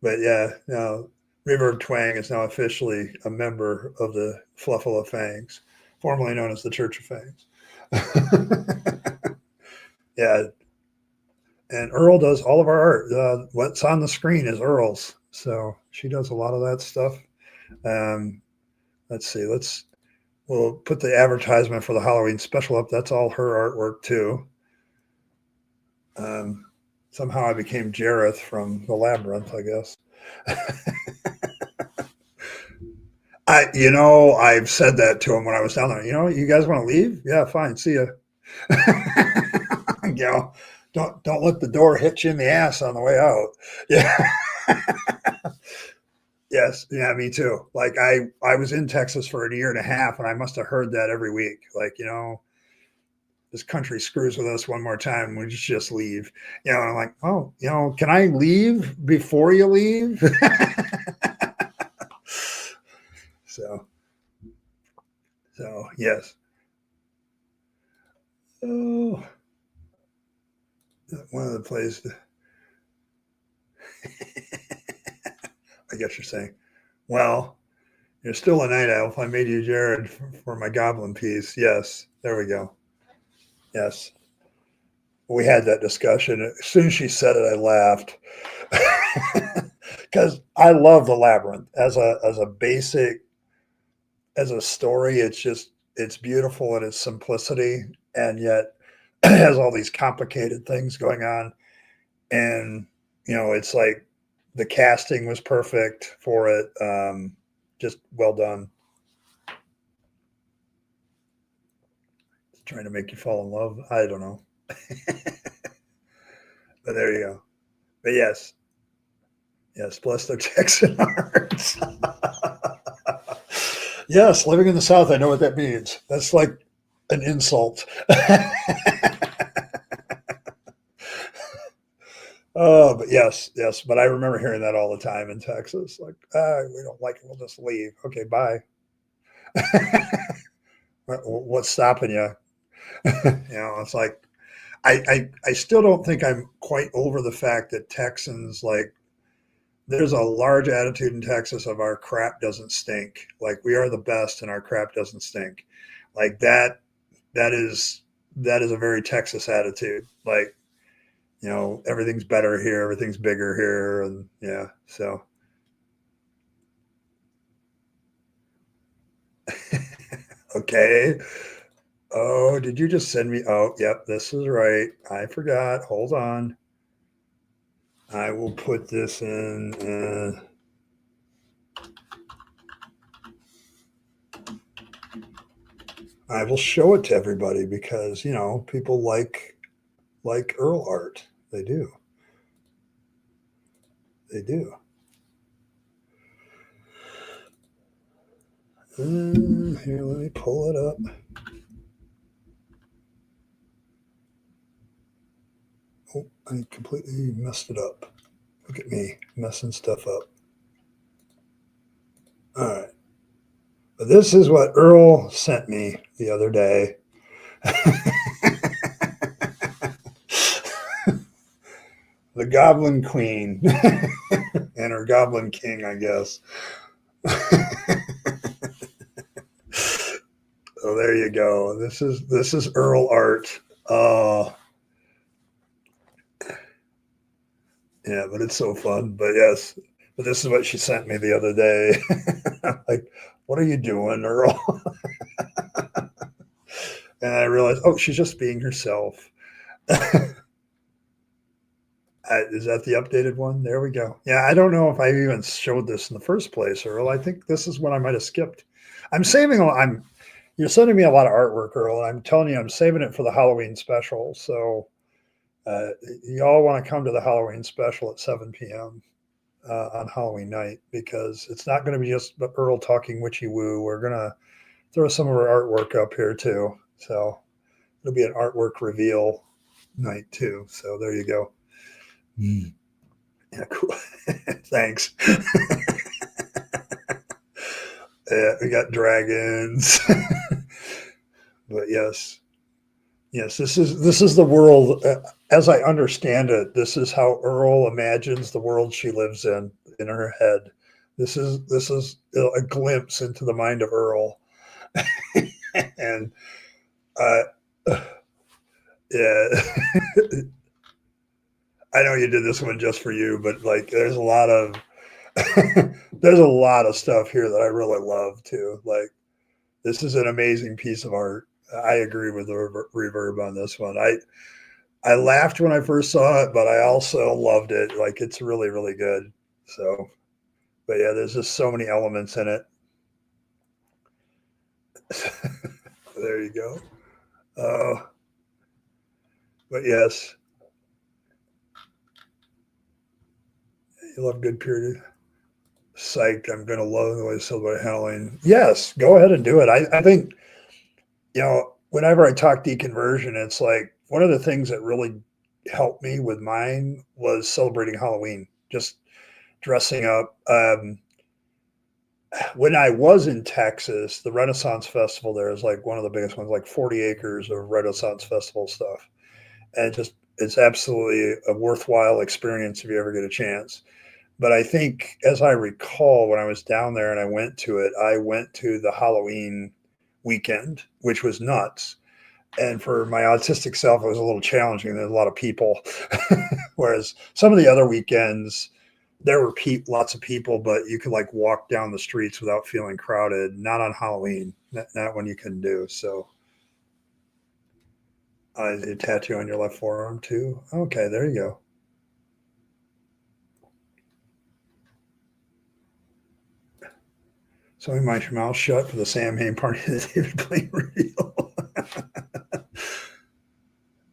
B: But yeah, no. Reverb Twang is now officially a member of the Fluffle of Fangs, formerly known as the Church of Fangs. Yeah. And Earl does all of our art. What's on the screen is Earl's. So she does a lot of that stuff. Let's see. We'll put the advertisement for the Halloween special up. That's all her artwork too. Somehow I became Jareth from the Labyrinth, I guess. I've said that to him when I was down there. You guys want to leave? Yeah, fine. See ya. Don't let the door hit you in the ass on the way out. Yeah. Yes. Yeah, me too. Like I was in Texas for a year and a half, and I must have heard that every week. Like, this country screws with us one more time. We just leave. And I'm like, oh, can I leave before you leave? So yes. Oh, one of the places. I guess you're saying, well, you're still a night elf. I made you Jared for my goblin piece. Yes, there we go. Yes, we had that discussion. As soon as she said it, I laughed because I love the Labyrinth as a basic, as a story. It's beautiful in its simplicity, and yet it has all these complicated things going on. And it's like the casting was perfect for it. Just well done. Trying to make you fall in love. I don't know. But there you go. But yes, bless their Texan hearts. Yes, living in the South, I know what that means. That's like an insult. Oh, but yes. But I remember hearing that all the time in Texas. Like, we don't like it. We'll just leave. Okay, bye. What's stopping you? It's like, I still don't think I'm quite over the fact that Texans, like, there's a large attitude in Texas of our crap doesn't stink. Like, we are the best and our crap doesn't stink. Like that is a very Texas attitude. Like, everything's better here, everything's bigger here, and yeah, so. Okay. Oh, did you just send me? Oh, yep, this is right. I forgot. Hold on. I will put this in. I will show it to everybody because people like Earl art. They do. Here, let me pull it up. Oh, I completely messed it up. Look at me messing stuff up. All right. But this is what Earl sent me the other day. The Goblin Queen and her Goblin King, I guess. Oh, there you go. This is Earl art. Oh, yeah, but it's so fun. But yes, but this is what she sent me the other day. Like, what are you doing, Earl? And I realized, oh, she's just being herself. Is that the updated one? There we go. Yeah, I don't know if I even showed this in the first place, Earl. I think this is what I might have skipped. I'm saving. You're sending me a lot of artwork, Earl, and I'm telling you, I'm saving it for the Halloween special. So uh, you all want to come to the Halloween special at 7 p.m. On Halloween night, because it's not going to be just Earl talking witchy woo. We're gonna throw some of our artwork up here too. So it'll be an artwork reveal night too. So there you go. Mm. Yeah, cool. Thanks. Yeah, we got dragons. But yes, yes, this is the world as I understand it. This is how Earl imagines the world she lives in her head. This is a glimpse into the mind of Earl. And uh, yeah, I know you did this one just for you, but like, there's a lot of there's a lot of stuff here that I really love too. Like, this is an amazing piece of art. I agree with the reverb on this one. I laughed when I first saw it, but I also loved it. Like, it's really really good. So, but yeah, there's just so many elements in it. There you go. But yes, you love good period. Psyched. I'm going to love the way it's celebrate Halloween. Yes, go ahead and do it. I think, whenever I talk deconversion, it's like one of the things that really helped me with mine was celebrating Halloween, just dressing up. When I was in Texas, the Renaissance Festival there is like one of the biggest ones, like 40 acres of Renaissance Festival stuff. And it's absolutely a worthwhile experience if you ever get a chance. But I think, as I recall, when I was down there and I went to it, I went to the Halloween weekend, which was nuts. And for my autistic self, it was a little challenging. There's a lot of people. Whereas some of the other weekends, there were lots of people, but you could like walk down the streets without feeling crowded. Not on Halloween. Not when you can do. So, a tattoo on your left forearm too. Okay, there you go. So we might your mouth shut for the Sam Hain party that David Blaine reveal.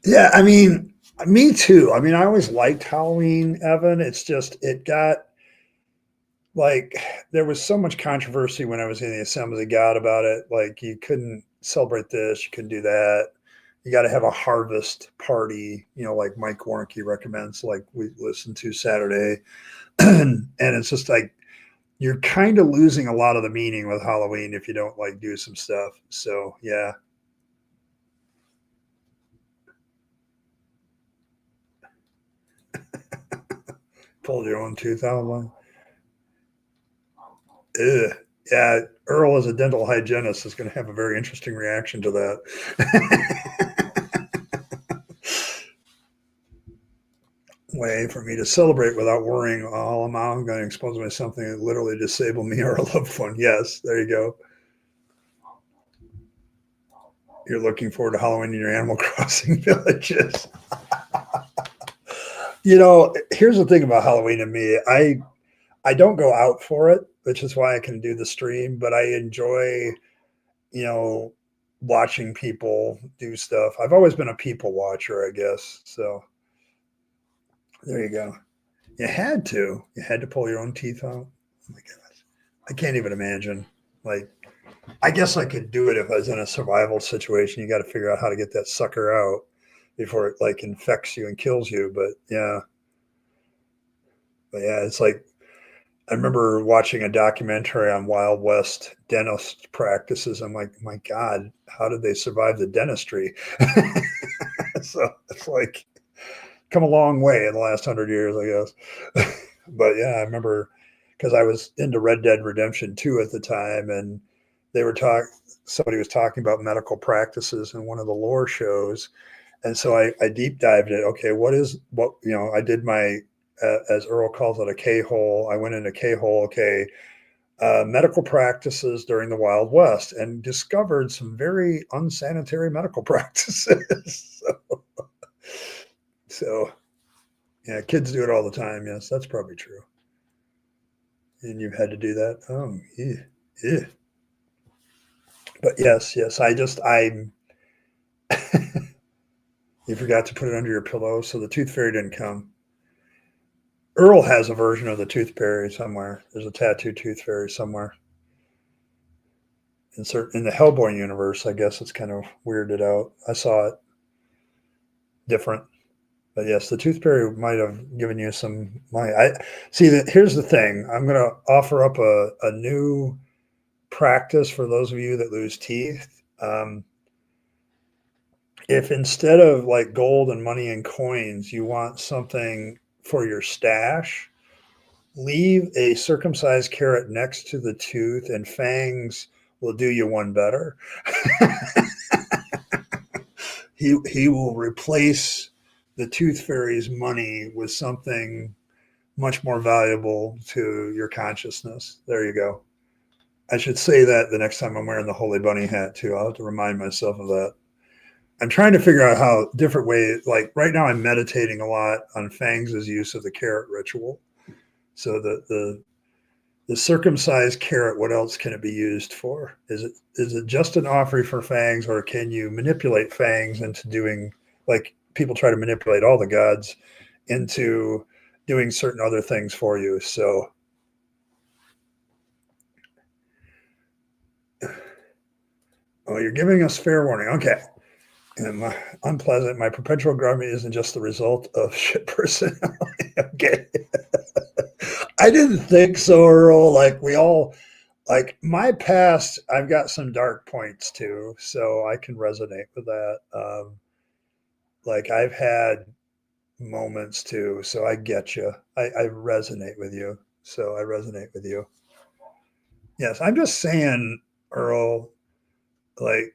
B: Yeah, I mean, me too. I mean, I always liked Halloween, Evan. It's just it got like there was so much controversy when I was in the Assembly of God about it. Like, you couldn't celebrate this, you couldn't do that. You got to have a harvest party, like Mike Warnke recommends, like we listened to Saturday. And it's just like you're kind of losing a lot of the meaning with Halloween if you don't like do some stuff. So yeah. Pulled your own tooth out. One. Ugh. Yeah, Earl as a dental hygienist is going to have a very interesting reaction to that. Way for me to celebrate without worrying, oh, I'm going to expose myself to something that literally disable me or a loved one. Yes, there you go. You're looking forward to Halloween in your Animal Crossing villages. Here's the thing about Halloween and me. I don't go out for it, which is why I can do the stream, but I enjoy, you know, watching people do stuff. I've always been a people watcher, I guess. So there you go. You had to. You had to pull your own teeth out. Oh my gosh. I can't even imagine. Like, I guess I could do it if I was in a survival situation. You got to figure out how to get that sucker out before it like infects you and kills you. But yeah. But yeah, it's like I remember watching a documentary on Wild West dentist practices. I'm like, my God, how did they survive the dentistry? So it's like come a long way in the last 100 years, I guess. But yeah, I remember because I was into Red Dead Redemption 2 at the time, and they were somebody was talking about medical practices in one of the lore shows. And so I deep dived it. Okay, I did my, as Earl calls it, a K-hole. I went into K-hole. Okay, medical practices during the Wild West, and discovered some very unsanitary medical practices. So, yeah, kids do it all the time. Yes, that's probably true. And you've had to do that. Oh, yeah, yeah. But yes, you forgot to put it under your pillow, so the tooth fairy didn't come. Earl has a version of the tooth fairy somewhere. There's a tattooed tooth fairy somewhere. In the Hellboy universe, I guess it's kind of weirded out. I saw it different. But yes, the tooth fairy might have given you some money. I see that. Here's the thing. I'm going to offer up a new practice for those of you that lose teeth. If instead of like gold and money and coins, you want something for your stash, leave a circumcised carrot next to the tooth, and fangs will do you one better. He will replace the tooth fairy's money with something much more valuable to your consciousness. There you go. I should say that the next time I'm wearing the Holy Bunny hat too. I'll have to remind myself of that. I'm trying to figure out how different ways, like right now I'm meditating a lot on Fangs' use of the carrot ritual. So the circumcised carrot, what else can it be used for? Is it just an offering for Fangs, or can you manipulate Fangs into doing, like people try to manipulate all the gods into doing certain other things for you? So you're giving us fair warning. Okay. And my perpetual grumpy isn't just the result of shit personality. Okay. I didn't think so, Earl. Like my past, I've got some dark points too, so I can resonate with that. Like I've had moments too, so I get you. I resonate with you. So I resonate with you. Yes, I'm just saying, Earl, like,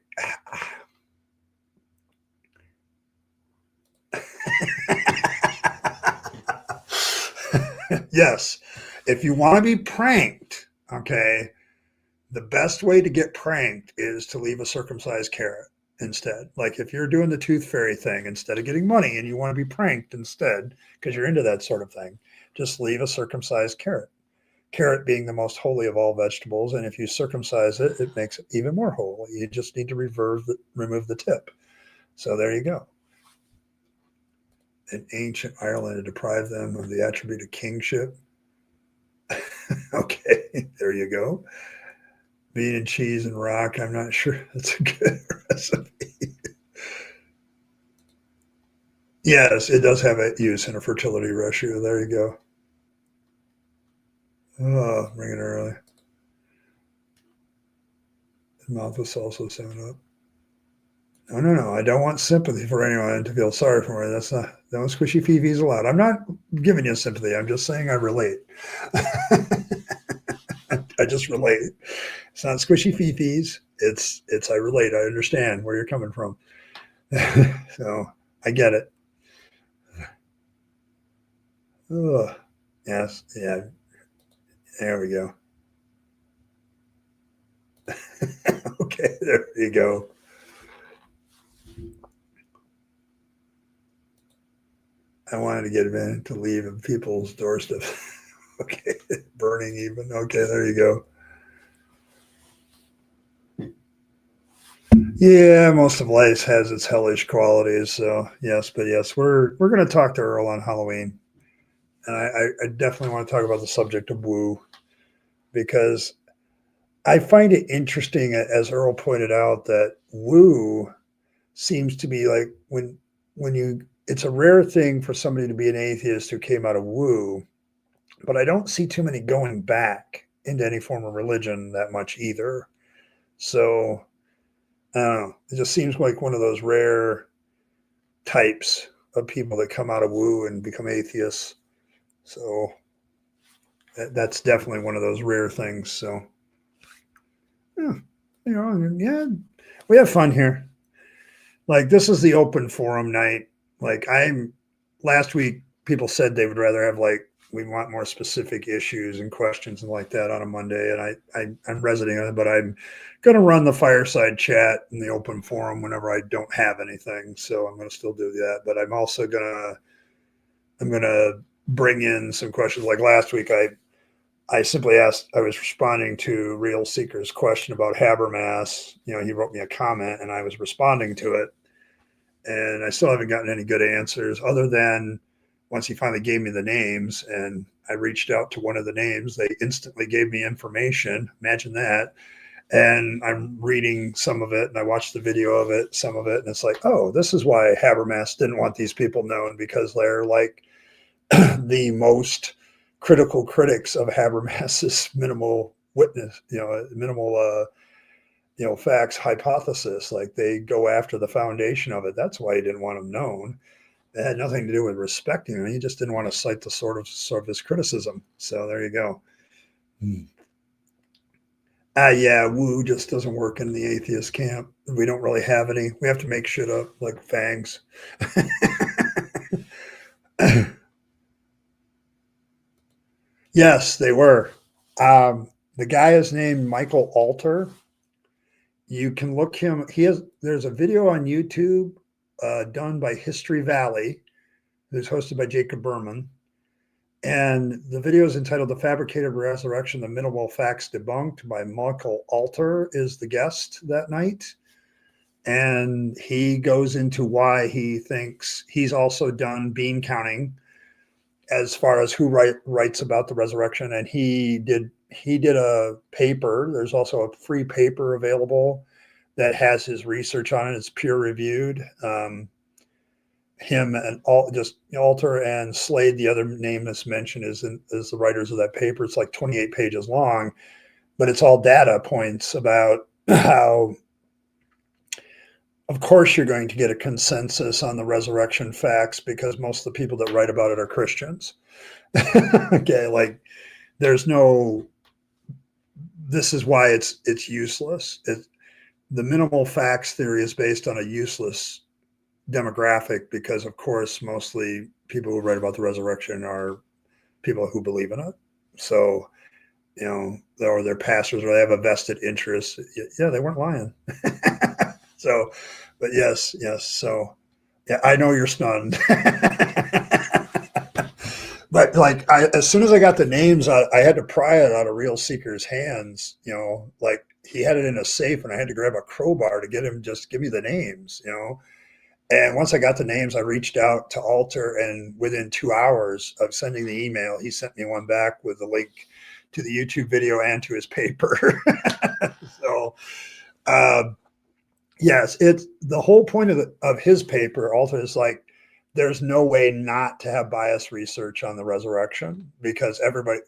B: yes, if you want to be pranked, okay, the best way to get pranked is to leave a circumcised carrot instead. Like if you're doing the tooth fairy thing, instead of getting money and you want to be pranked instead, because you're into that sort of thing, just leave a circumcised carrot. Carrot being the most holy of all vegetables. And if you circumcise it, it makes it even more holy. You just need to remove the tip. So there you go. In ancient Ireland, it deprived them of the attribute of kingship. Okay, there you go. Bean and cheese and rock. I'm not sure that's a good recipe. Yes, it does have a use in a fertility ratio. There you go. Oh, bring it early. Mouth with salsa 7 Up. No. I don't want sympathy for anyone to feel sorry for me. That's not, no squishy fifis allowed. I'm not giving you sympathy. I'm just saying I relate. I just relate. It's not squishy fifis. It's I relate. I understand where you're coming from. So I get it. Ugh. Yes. Yeah. There we go. Okay. There you go. I wanted to get in to leave people's doorstep. Okay. Burning even. Okay. There you go. Yeah, most of life has its hellish qualities. So yes, but yes, we're going to talk to Earl on Halloween, and I definitely want to talk about the subject of woo, because I find it interesting, as Earl pointed out, that woo seems to be like when you it's a rare thing for somebody to be an atheist who came out of woo, but I don't see too many going back into any form of religion that much either. So I don't know. It just seems like one of those rare types of people that come out of woo and become atheists. So that's definitely one of those rare things. So yeah, yeah, we have fun here. Like this is the open forum night. Like I'm last week, people said they would rather have like we want more specific issues and questions and like that on a Monday, and I'm residing on it, but I'm going to run the fireside chat in the open forum whenever I don't have anything. So I'm going to still do that, but I'm also I'm gonna bring in some questions. Like last week, I simply asked, I was responding to Real Seeker's question about Habermas. He wrote me a comment and I was responding to it. And I still haven't gotten any good answers other than once he finally gave me the names and I reached out to one of the names, they instantly gave me information. Imagine that. And I'm reading some of it and I watched the video of it, some of it. And it's like, oh, this is why Habermas didn't want these people known, because they're like the most critical critics of Habermas's minimal witness, minimal, facts hypothesis. Like they go after the foundation of it. That's why he didn't want them known. It had nothing to do with respecting him. He just didn't want to cite the sort of his criticism. So there you go. Yeah, woo just doesn't work in the atheist camp. We don't really have any. We have to make shit up like fangs. Yes, they were. The guy is named Michael Alter. You can look him. There's a video on YouTube done by History Valley, who's hosted by Jacob Berman. And the video is entitled The Fabricated Resurrection, the Minimal Facts Debunked by Michael Alter is the guest that night. And he goes into why he thinks he's also done bean counting as far as who writes about the resurrection. And he did a paper. There's also a free paper available that has his research on it. It's peer reviewed. Him and Alter and Slade, the other name that's mentioned, is the writers of that paper. It's like 28 pages long, but it's all data points about how, of course, you're going to get a consensus on the resurrection facts because most of the people that write about it are Christians. Okay, like there's no. This is why it's useless. The minimal facts theory is based on a useless demographic because, of course, mostly people who write about the resurrection are people who believe in it. So, or they're pastors or they have a vested interest. Yeah, they weren't lying. So, but yes. So, yeah, I know you're stunned. But like, as soon as I got the names, I had to pry it out of Real Seeker's hands. Like he had it in a safe, and I had to grab a crowbar to get him just give me the names. And once I got the names, I reached out to Alter, and within 2 hours of sending the email, he sent me one back with the link to the YouTube video and to his paper. So, yes, it's the whole point of his paper. Alter is like, there's no way not to have bias research on the resurrection because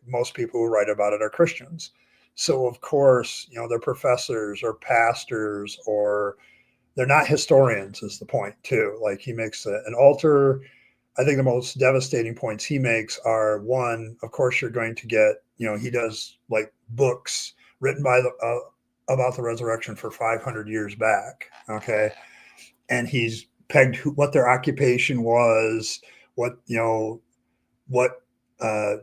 B: most people who write about it are Christians. So of course, they're professors or pastors or they're not historians is the point too. Like he makes an Alter. I think the most devastating points he makes are one, of course, you're going to get, he does like books written by about the resurrection for 500 years back. Okay. And he's pegged what their occupation was, what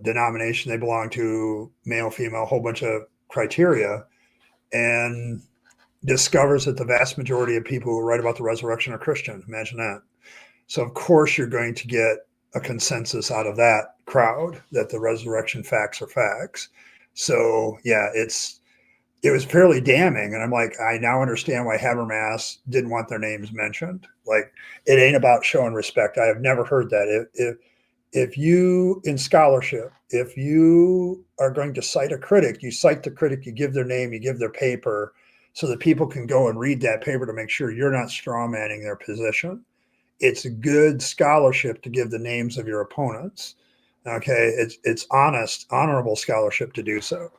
B: denomination they belong to, male, female, a whole bunch of criteria, and discovers that the vast majority of people who write about the resurrection are Christian. Imagine that. So of course you're going to get a consensus out of that crowd that the resurrection facts are facts. So yeah, it was fairly damning. And I'm like, I now understand why Habermas didn't want their names mentioned. Like it ain't about showing respect. I have never heard that. If you, in scholarship, if you are going to cite a critic, you cite the critic, you give their name, you give their paper, so that people can go and read that paper to make sure you're not strawmanning their position. It's good scholarship to give the names of your opponents. Okay, it's honorable scholarship to do so,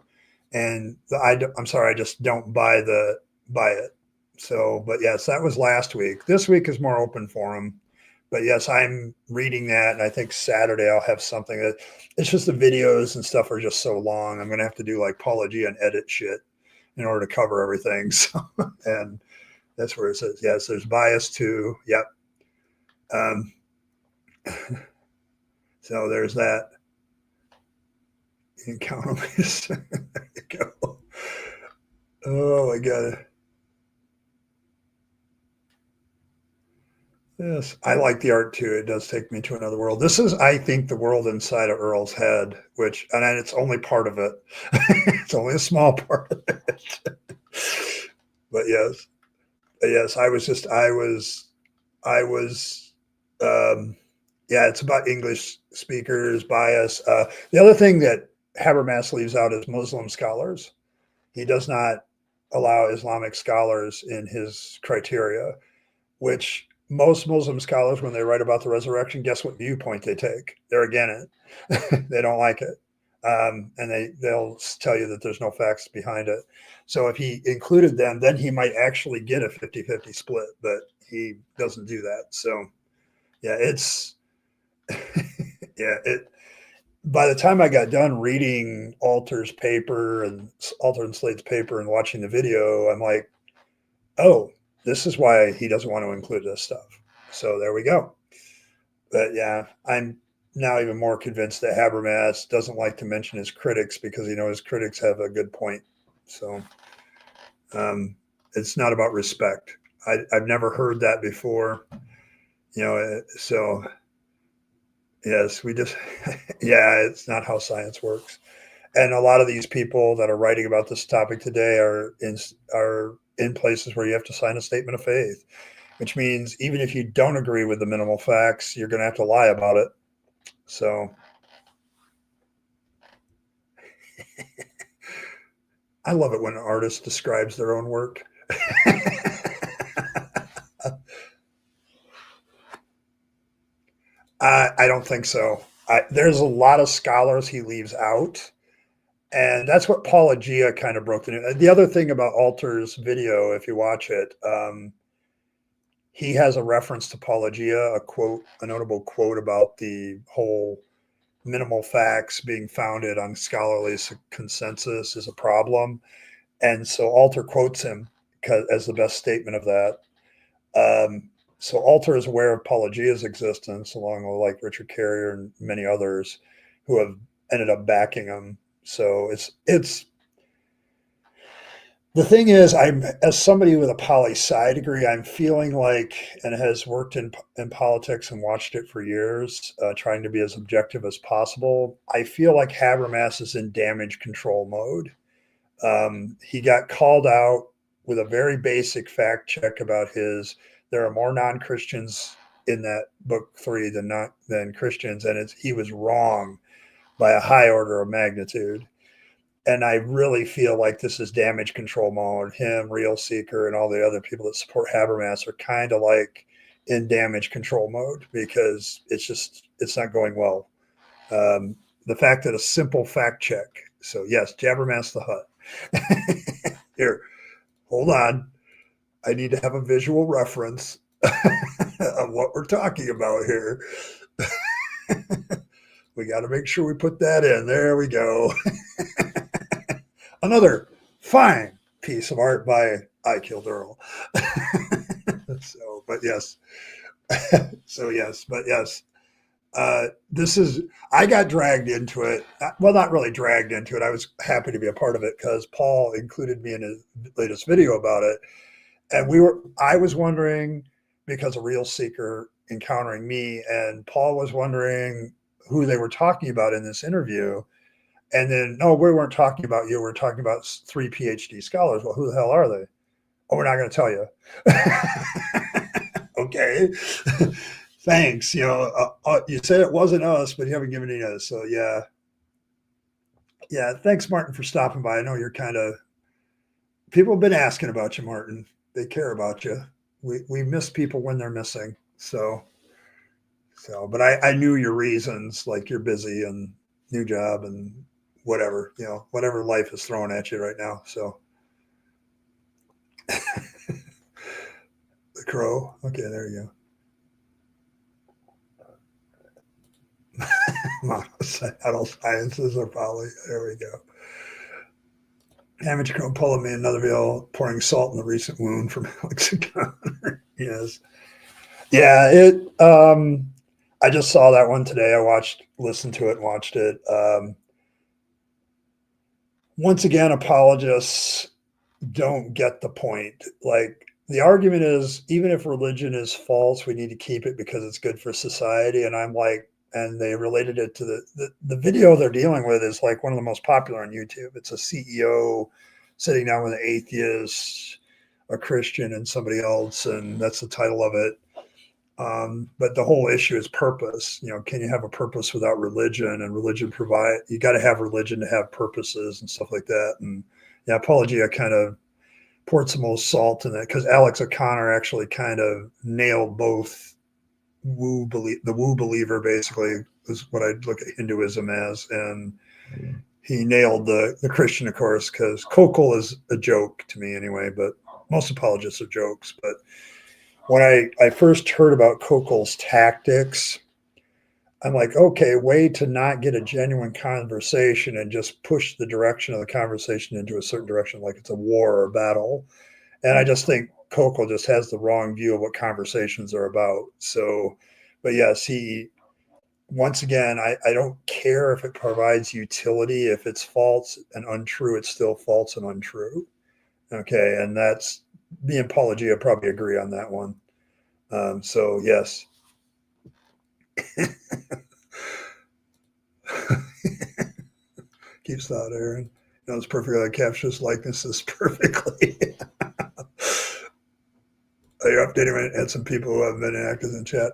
B: and I'm sorry, I just don't buy it. So, but yes, that was last week. This week is more open forum. But yes, I'm reading that, and I think Saturday I'll have something that it's just the videos and stuff are just so long. I'm gonna have to do like Paula G and edit shit in order to cover everything. So, and that's where it says yes. There's bias too. Yep. Um, so there's that. Encounter. There you go. Oh my god. Yes, I like the art too. It does take me to another world. This is, I think, the world inside of Earl's head, which, and it's only part of it. It's only a small part of it. But yes, I was, um, yeah, it's about English speakers bias. The other thing that Habermas leaves out is Muslim scholars. He does not allow Islamic scholars in his criteria, which most Muslim scholars, when they write about the resurrection, guess what viewpoint they take? They're against it. They don't like it. And they'll tell you that there's no facts behind it. So if he included them, then he might actually get a 50-50 split, but he doesn't do that. So yeah, it's, yeah, by the time I got done reading Alter's paper and Alter and Slade's paper and watching the video, I'm like, oh, this is why he doesn't want to include this stuff. So there we go. But yeah, I'm now even more convinced that Habermas doesn't like to mention his critics because his critics have a good point. So it's not about respect. I've never heard that before. So yes, we just, yeah, it's not how science works. And a lot of these people that are writing about this topic today are in places where you have to sign a statement of faith, which means even if you don't agree with the minimal facts, you're going to have to lie about it. So I love it when an artist describes their own work. I don't think so. There's a lot of scholars he leaves out. And that's what Paula Gia kind of broke the news. The other thing about Alter's video, if you watch it, he has a reference to Paula Gia, a notable quote about the whole minimal facts being founded on scholarly consensus is a problem. And so Alter quotes him as the best statement of that. So Alter is aware of Paula Gia's existence, along with like Richard Carrier and many others who have ended up backing him. So it's the thing is, I'm as somebody with a poli sci degree, I'm feeling like, and has worked in politics and watched it for years, trying to be as objective as possible. I feel like Habermas is in damage control mode. He got called out with a very basic fact check about there are more non-Christians in that book 3 than Christians, and he was wrong by a high order of magnitude. And I really feel like this is damage control mode. Him, Real Seeker, and all the other people that support Habermas are kind of like in damage control mode because it's not going well. The fact that a simple fact check. So yes, Jabbermas the Hutt. Here, hold on. I need to have a visual reference of what we're talking about here. We got to make sure we put that in. There we go. Another fine piece of art by I Killed Earl. But yes. This is, I got dragged into it. Well, not really dragged into it. I was happy to be a part of it because Paul included me in his latest video about it. And I was wondering because a Real Seeker encountering me, and Paul was wondering who they were talking about in this interview. And then, no, we weren't talking about you. We're talking about 3 PhD scholars. Well, who the hell are they? Oh, we're not going to tell you. Okay. Thanks. You said it wasn't us, but you haven't given any us. So yeah. Yeah. Thanks, Martin, for stopping by. I know you're people have been asking about you, Martin. They care about you. We miss people when they're missing. So So, but I knew your reasons, like you're busy and new job and whatever, whatever life is throwing at you right now. So the crow. Okay, there you go. Adult sciences are probably, there we go. Amateur crow pulling me another veil, pouring salt in the recent wound from Alex O'Connor. Yes. Yeah, I just saw that one today. Listened to it and watched it. Once again, apologists don't get the point. Like, the argument is, even if religion is false, we need to keep it because it's good for society. And I'm like, and they related it to the video they're dealing with is like one of the most popular on YouTube. It's a CEO sitting down with an atheist, a Christian, and somebody else, and that's the title of it. But the whole issue is purpose. Can you have a purpose without religion? And religion you got to have religion to have purposes and stuff like that. And yeah, Apologia kind of poured some more salt in it because Alex O'Connor actually kind of nailed both the woo believer basically is what I look at Hinduism as, and he nailed the Christian, of course, because Kokol is a joke to me anyway. But most apologists are jokes. But when I first heard about Kokol's tactics, I'm like, okay, way to not get a genuine conversation and just push the direction of the conversation into a certain direction, like it's a war or a battle. And I just think Kokol just has the wrong view of what conversations are about. So, but yes, once again, I don't care if it provides utility. If it's false and untrue, it's still false and untrue. Okay, and that's me and Apologia probably agree on that one. So yes. Keeps thought, Aaron. It's perfectly. I captures likenesses perfectly. You're updating and some people who have been active in chat.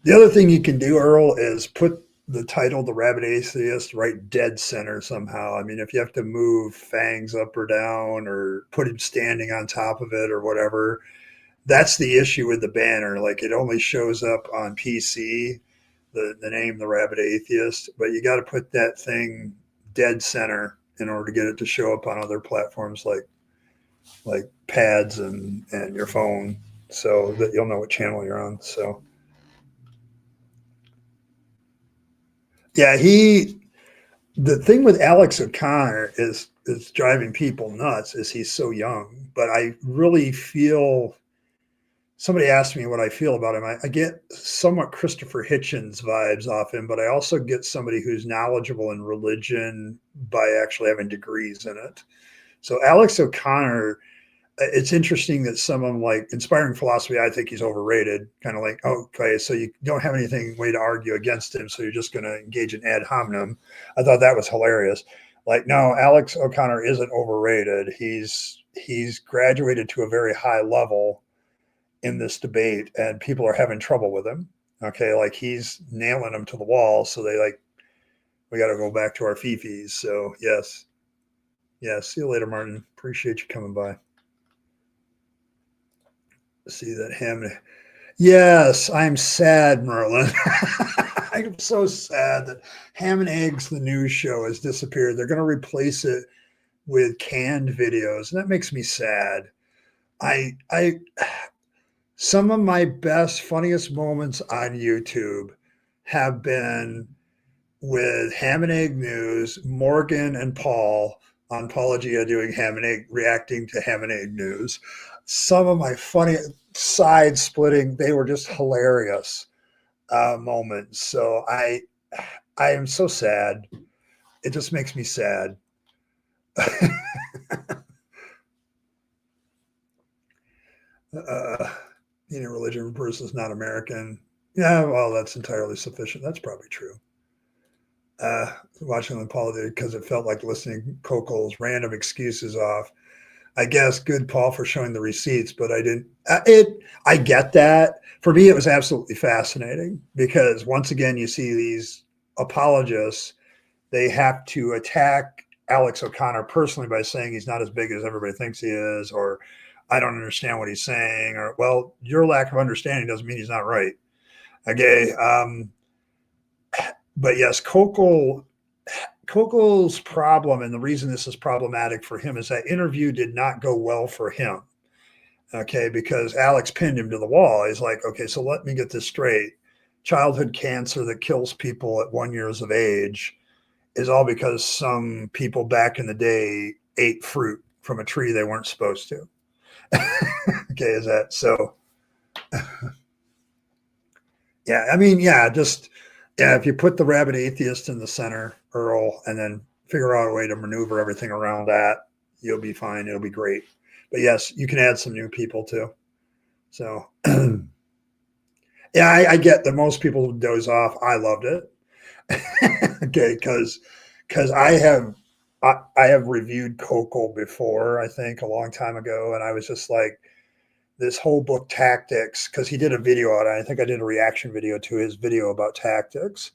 B: The other thing you can do, Earl, is put the title, The Rabyd Atheist, right dead center somehow. I mean, if you have to move Fangs up or down or put him standing on top of it or whatever, that's the issue with the banner. Like, it only shows up on PC, the name, The Rabyd Atheist, but you got to put that thing dead center in order to get it to show up on other platforms like pads and your phone, so that you'll know what channel you're on. So yeah, the thing with Alex O'Connor is driving people nuts is he's so young. But I really feel, somebody asked me what I feel about him. I get somewhat Christopher Hitchens vibes off him, but I also get somebody who's knowledgeable in religion by actually having degrees in it. So Alex O'Connor, it's interesting that someone like Inspiring Philosophy, I think he's overrated. Kind of like, okay, so you don't have anything way to argue against him, so you're just going to engage in ad hominem. I thought that was hilarious. Like, no, Alex O'Connor isn't overrated. He's graduated to a very high level in this debate, and people are having trouble with him. Okay, like he's nailing them to the wall, so we got to go back to our fifis. So yes. See you later, Martin. Appreciate you coming by. See that ham. Yes, I'm sad, Merlin. I'm so sad that Ham and Eggs, the news show, has disappeared. They're going to replace it with canned videos, and that makes me sad. I some of my best, funniest moments on YouTube have been with Ham and Egg News, Morgan and Paul on Apologia doing Ham and Egg, reacting to Ham and Egg News. Some of my funny side splitting, they were just hilarious moments. So I am so sad. It just makes me sad. Religion versus not American. Yeah, well, that's entirely sufficient. That's probably true. Watching the politics because it felt like listening Kokol's random excuses off. I guess good, Paul, for showing the receipts, but I didn't. I get that. For me, it was absolutely fascinating because once again, you see these apologists. They have to attack Alex O'Connor personally by saying he's not as big as everybody thinks he is, or I don't understand what he's saying, or well, your lack of understanding doesn't mean he's not right. Okay. But yes, Kokel's problem, and the reason this is problematic for him, is that interview did not go well for him. Okay, because Alex pinned him to the wall. He's like, okay, so let me get this straight. Childhood cancer that kills people at 1 year of age is all because some people back in the day ate fruit from a tree they weren't supposed to. Okay, is that so? Yeah, I mean, yeah, just yeah, if you put the rabid atheist in the center, Earl, and then figure out a way to maneuver everything around that, you'll be fine. It'll be great. But yes, you can add some new people too. So yeah, I get that most people doze off. I loved it. Okay, because I have reviewed Kokel before, I think a long time ago, and I was just like, this whole book Tactics, because he did a video on it. I think I did a reaction video to his video about tactics.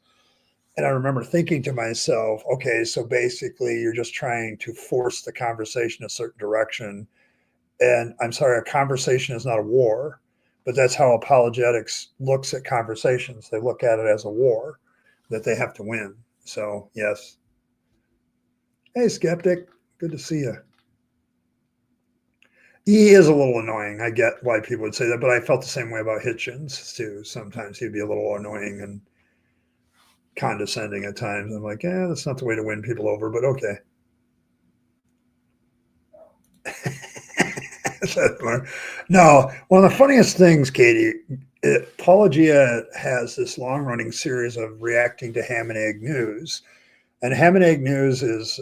B: And I remember thinking to myself, okay, so basically you're just trying to force the conversation a certain direction. And I'm sorry, a conversation is not a war, but that's how apologetics looks at conversations. They look at it as a war that they have to win. So, yes. Hey, skeptic, good to see you. He is a little annoying. I get why people would say that, but I felt the same way about Hitchens too. Sometimes he'd be a little annoying and condescending at times. I'm like, yeah, that's not the way to win people over, but okay. No, one of the funniest things, Katie, Apologia has this long running series of reacting to Ham and Egg News. And Ham and Egg News is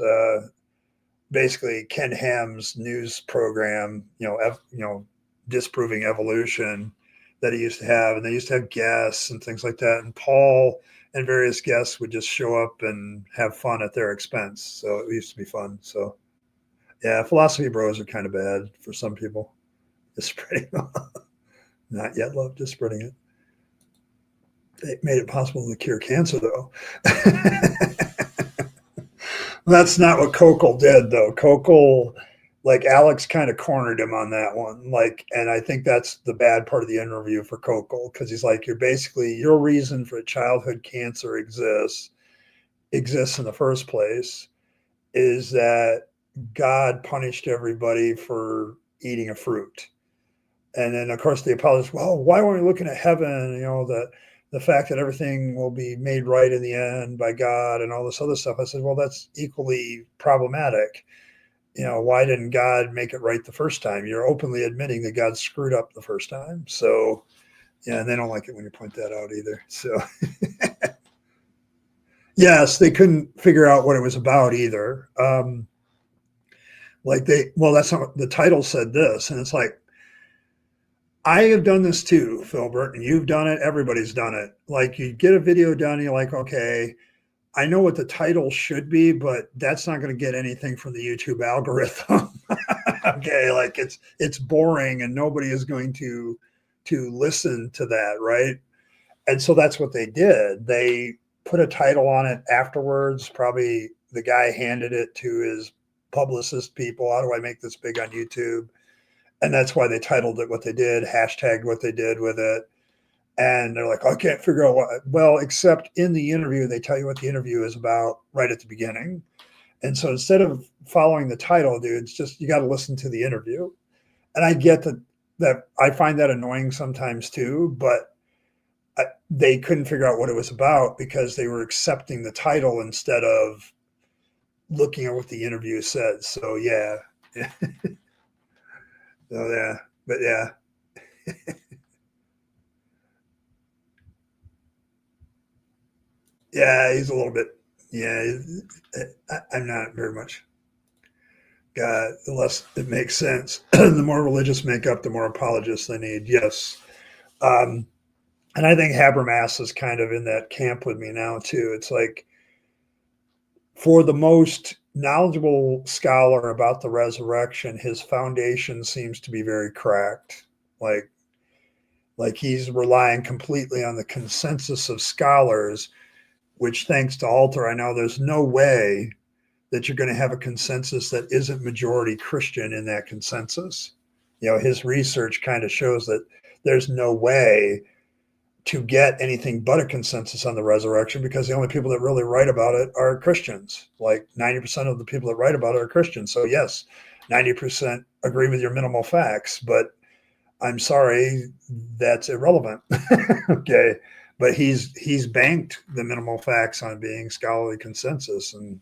B: basically Ken Ham's news program, disproving evolution that he used to have. And they used to have guests and things like that. And Paul and various guests would just show up and have fun at their expense. So it used to be fun. So yeah, philosophy bros are kind of bad for some people. Just spreading not yet love, just spreading it. It made it possible to cure cancer, though. That's not what Kokel did, though. Kokel, like Alex, kind of cornered him on that one. Like, and I think that's the bad part of the interview for Kokel, because he's like, you're basically your reason for childhood cancer exists in the first place is that God punished everybody for eating a fruit. And then, of course, the apologists, well, why weren't we looking at heaven? The fact that everything will be made right in the end by God and all this other stuff. I said, well, that's equally problematic. Why didn't God make it right the first time? You're openly admitting that God screwed up the first time. So, yeah, and they don't like it when you point that out either. So, yes, they couldn't figure out what it was about either. That's not what the title said this. And it's like, I have done this too, Philbert, and you've done it. Everybody's done it. Like you get a video done, and you're like, okay, I know what the title should be, but that's not going to get anything from the YouTube algorithm. Okay, like it's boring, and nobody is going to listen to that, right? And so that's what they did. They put a title on it afterwards. Probably the guy handed it to his publicist people. How do I make this big on YouTube? And that's why they titled it what they did, hashtagged what they did with it. And they're like, I can't figure out what. Well, except in the interview, they tell you what the interview is about right at the beginning. And so instead of following the title, dude, it's just you got to listen to the interview. And I get that I find that annoying sometimes too, but they couldn't figure out what it was about because they were accepting the title instead of looking at what the interview said. So yeah. So yeah, but yeah. Yeah, he's a little bit. Yeah, I'm not very much. God, the less it makes sense. The more religious makeup, the more apologists they need. Yes, um, and I think Habermas is kind of in that camp with me now too. It's like for the most knowledgeable scholar about the resurrection, his foundation seems to be very cracked. Like he's relying completely on the consensus of scholars, which thanks to Alter, I know there's no way that you're going to have a consensus that isn't majority Christian in that consensus. His research kind of shows that there's no way to get anything but a consensus on the resurrection, because the only people that really write about it are Christians. Like 90% of the people that write about it are Christians. So yes, 90% agree with your minimal facts, but I'm sorry, that's irrelevant. Okay. But he's banked the minimal facts on being scholarly consensus. And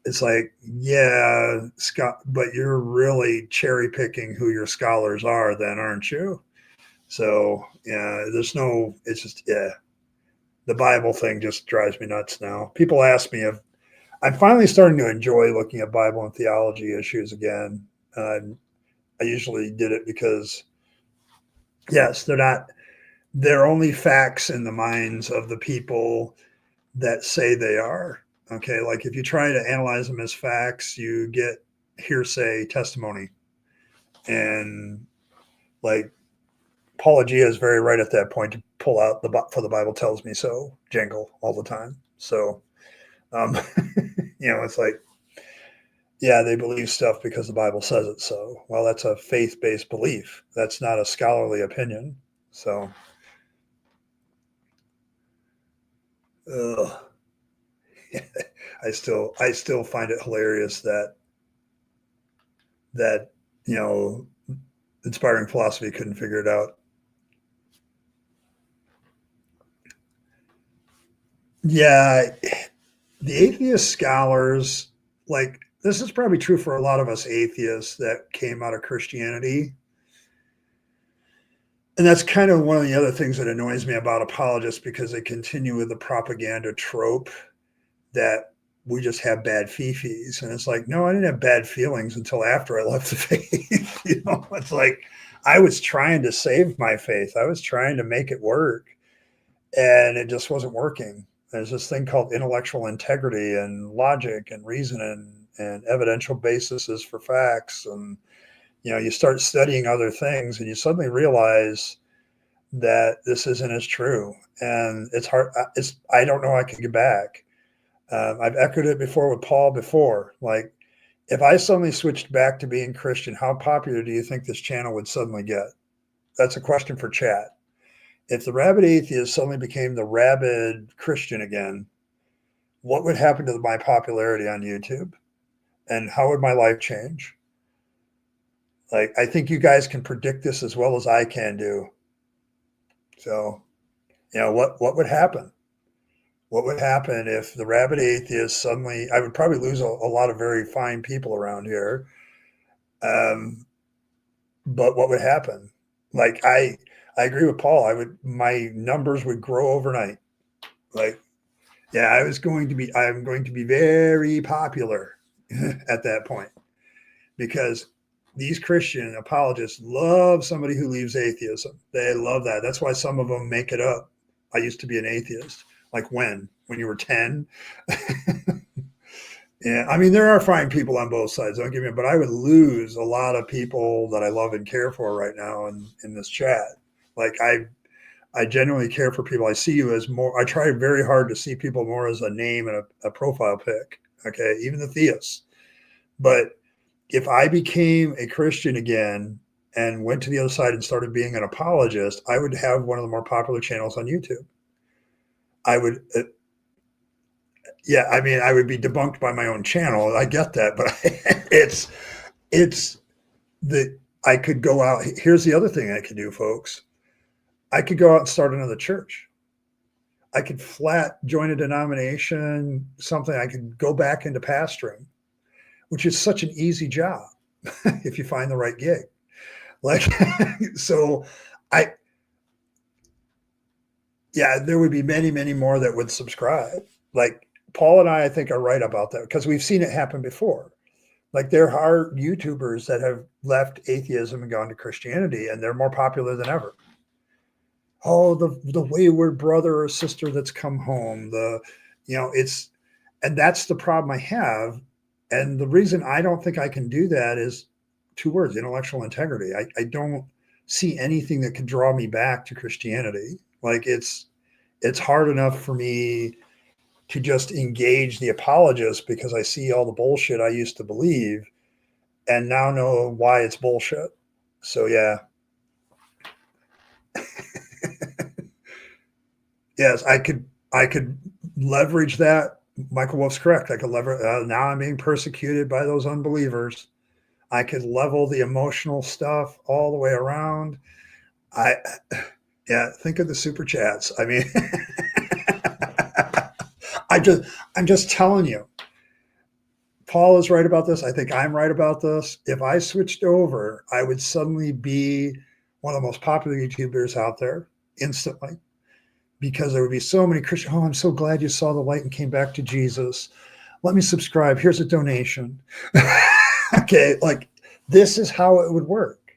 B: it's like, yeah, Scott, but you're really cherry picking who your scholars are then, aren't you? So yeah, it's just, yeah, the Bible thing just drives me nuts now. People ask me if I'm finally starting to enjoy looking at Bible and theology issues again. I usually did it because, yes, they're only facts in the minds of the people that say they are. Okay. Like if you try to analyze them as facts, you get hearsay testimony. And like Apologia is very right at that point to pull out for the Bible tells me so jingle all the time. So, um, it's like, yeah, they believe stuff because the Bible says it so. Well, that's a faith-based belief. That's not a scholarly opinion. So, ugh. I still find it hilarious that you know inspiring philosophy couldn't figure it out. Yeah, the atheist scholars, like this is probably true for a lot of us atheists that came out of Christianity. And that's kind of one of the other things that annoys me about apologists, because they continue with the propaganda trope that we just have bad fifis. And it's like, no, I didn't have bad feelings until after I left the faith. It's like I was trying to save my faith. I was trying to make it work, and it just wasn't working. There's this thing called intellectual integrity and logic and reason and evidential basis for facts. And, you start studying other things and you suddenly realize that this isn't as true. And it's hard. I don't know. I can get back. I've echoed it before with Paul before. Like, if I suddenly switched back to being Christian, how popular do you think this channel would suddenly get? That's a question for chat. If the Rabyd Atheist suddenly became the Rabyd Christian again, what would happen to my popularity on YouTube? And how would my life change? Like, I think you guys can predict this as well as I can do. So, what would happen? What would happen if the Rabyd Atheist suddenly, I would probably lose a lot of very fine people around here. But what would happen? Like, I agree with Paul. My numbers would grow overnight. Like, yeah, I'm going to be very popular at that point, because these Christian apologists love somebody who leaves atheism. They love that. That's why some of them make it up. I used to be an atheist. Like when you were 10. Yeah, I mean, there are fine people on both sides, don't get me, but I would lose a lot of people that I love and care for right now in this chat. Like, I genuinely care for people. I see you as more, I try very hard to see people more as a name and a profile pic. Okay. Even the theists. But if I became a Christian again and went to the other side and started being an apologist, I would have one of the more popular channels on YouTube. I would, yeah, I mean, I would be debunked by my own channel. I get that, but it's the, I could go out. Here's the other thing I could do, folks. I could go out and start another church. I could flat join a denomination, something. I could go back into pastoring, which is such an easy job if you find the right gig. Like, so yeah, there would be many, many more that would subscribe. Like Paul and I think are right about that, because we've seen it happen before. Like, there are YouTubers that have left atheism and gone to Christianity, and they're more popular than ever. Oh, the wayward brother or sister that's come home. And that's the problem I have. And the reason I don't think I can do that is two words: intellectual integrity. I don't see anything that could draw me back to Christianity. Like, it's hard enough for me to just engage the apologist because I see all the bullshit I used to believe and now know why it's bullshit. So yeah. Yes, I could leverage that. Michael Wolff's correct. I could leverage. Now I'm being persecuted by those unbelievers. I could level the emotional stuff all the way around. I, yeah, think of the super chats. I mean, I'm just telling you. Paul is right about this. I think I'm right about this. If I switched over, I would suddenly be one of the most popular YouTubers out there instantly, because there would be so many Christians. Oh, I'm so glad you saw the light and came back to Jesus. Let me subscribe. Here's a donation. Okay, like this is how it would work.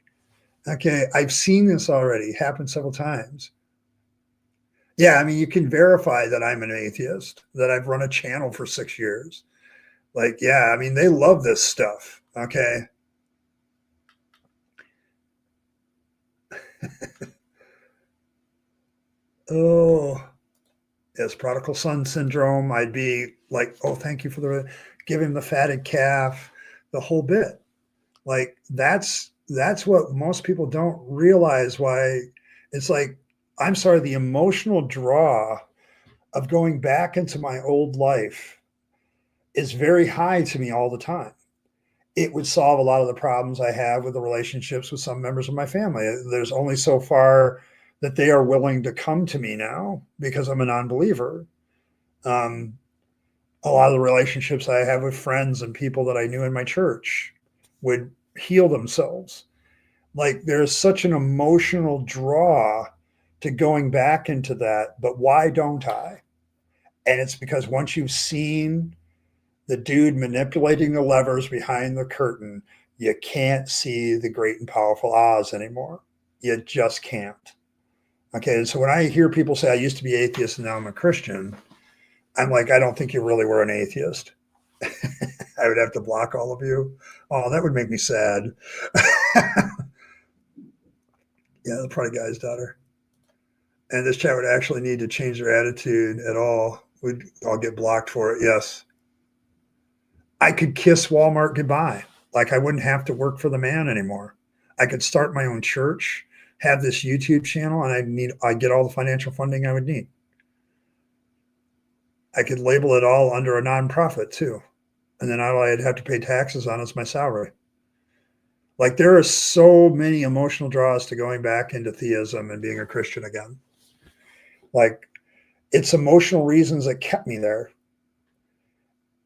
B: Okay, I've seen this already happen several times. Yeah, I mean, you can verify that I'm an atheist, that I've run a channel for 6 years. Like, yeah, I mean, they love this stuff. Okay. Oh, yes, prodigal son syndrome. I'd be like, oh, thank you for give him the fatted calf, the whole bit. Like that's what most people don't realize. Why it's like, I'm sorry, the emotional draw of going back into my old life is very high to me all the time. It would solve a lot of the problems I have with the relationships with some members of my family. There's only so far that they are willing to come to me now because I'm a non-believer. Um, a lot of the relationships I have with friends and people that I knew in my church would heal themselves. Like there's such an emotional draw to going back into that, but why don't I? And it's because once you've seen the dude manipulating the levers behind the curtain, you can't see the great and powerful Oz anymore. You just can't. Okay. And so when I hear people say, I used to be atheist and now I'm a Christian, I'm like, I don't think you really were an atheist. I would have to block all of you. Oh, that would make me sad. Yeah, the probably guy's daughter. And this chat would actually need to change their attitude at all. We'd all get blocked for it. Yes. I could kiss Walmart goodbye. Like I wouldn't have to work for the man anymore. I could start my own church, have this YouTube channel, and I'd get all the financial funding I would need. I could label it all under a nonprofit too. And then all I'd have to pay taxes on is my salary. Like there are so many emotional draws to going back into theism and being a Christian again. Like it's emotional reasons that kept me there.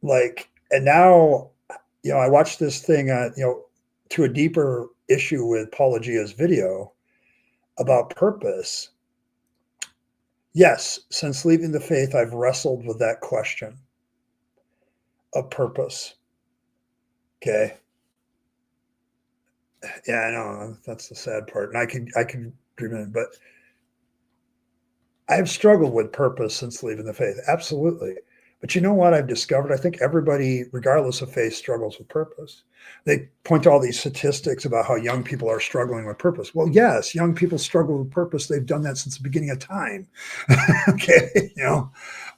B: Like, and now, I watched this thing, to a deeper issue with Paul Agea's video about purpose. Yes, since leaving the faith, I've wrestled with that question of purpose. Okay. Yeah, I know that's the sad part. And I could dream it, but I've struggled with purpose since leaving the faith. Absolutely. But you know what I've discovered? I think everybody, regardless of faith, struggles with purpose. They point to all these statistics about how young people are struggling with purpose. Well, yes, young people struggle with purpose. They've done that since the beginning of time. Okay.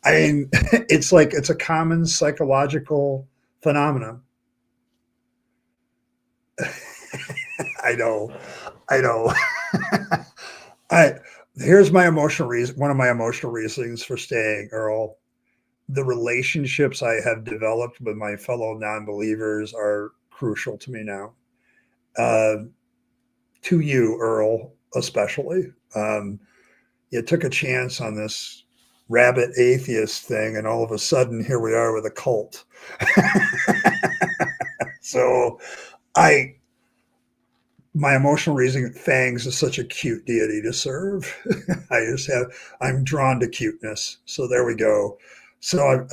B: I mean, it's like it's a common psychological phenomenon. I know. Here's my emotional reason. One of my emotional reasons for staying, Earl. The relationships I have developed with my fellow non-believers are crucial to me now. To you, Earl, especially. You took a chance on this Rabyd Atheist thing, and all of a sudden, here we are with a cult. So, my emotional reason, Fangs is such a cute deity to serve. I'm drawn to cuteness. So there we go. So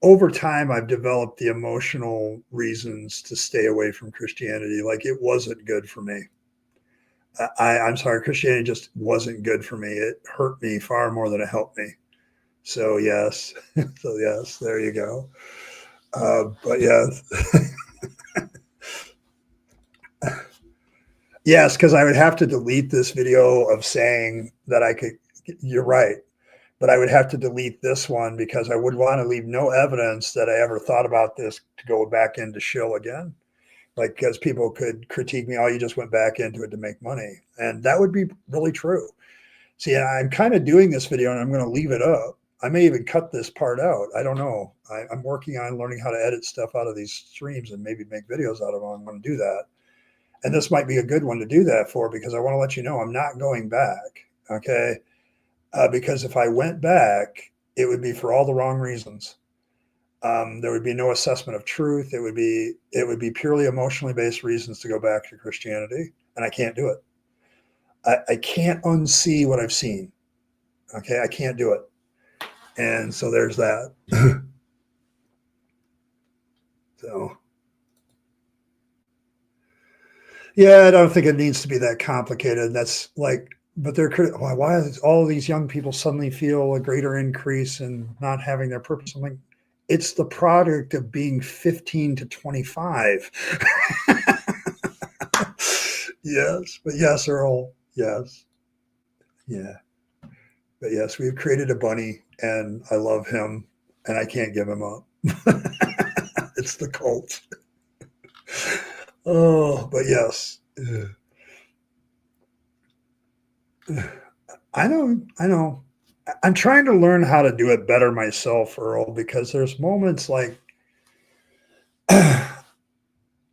B: over time, I've developed the emotional reasons to stay away from Christianity. Like it wasn't good for me. I'm sorry, Christianity just wasn't good for me. It hurt me far more than it helped me. So yes, there you go. But yes. Yes, because I would have to delete this video of saying that I could. You're right. But I would have to delete this one because I would want to leave no evidence that I ever thought about this to go back into shill again. Like, because people could critique me, oh, you just went back into it to make money. And that would be really true. See, I'm kind of doing this video and I'm going to leave it up. I may even cut this part out. I don't know. I'm working on learning how to edit stuff out of these streams and maybe make videos out of them. I'm going to do that. And this might be a good one to do that for, because I want to let you know I'm not going back. Okay. Because if I went back, it would be for all the wrong reasons. There would be no assessment of truth. It would be purely emotionally based reasons to go back to Christianity. And I can't do it. I can't unsee what I've seen. Okay. I can't do it. And so there's that. So, yeah, I don't think it needs to be that complicated. That's like, but why does all of these young people suddenly feel a greater increase in not having their purpose? I'm like, it's the product of being 15 to 25. Yes, but yes, Earl. Yes. Yeah. But yes, we've created a bunny and I love him and I can't give him up. It's the cult. Oh, but yes. I know. I'm trying to learn how to do it better myself, Earl, because there's moments like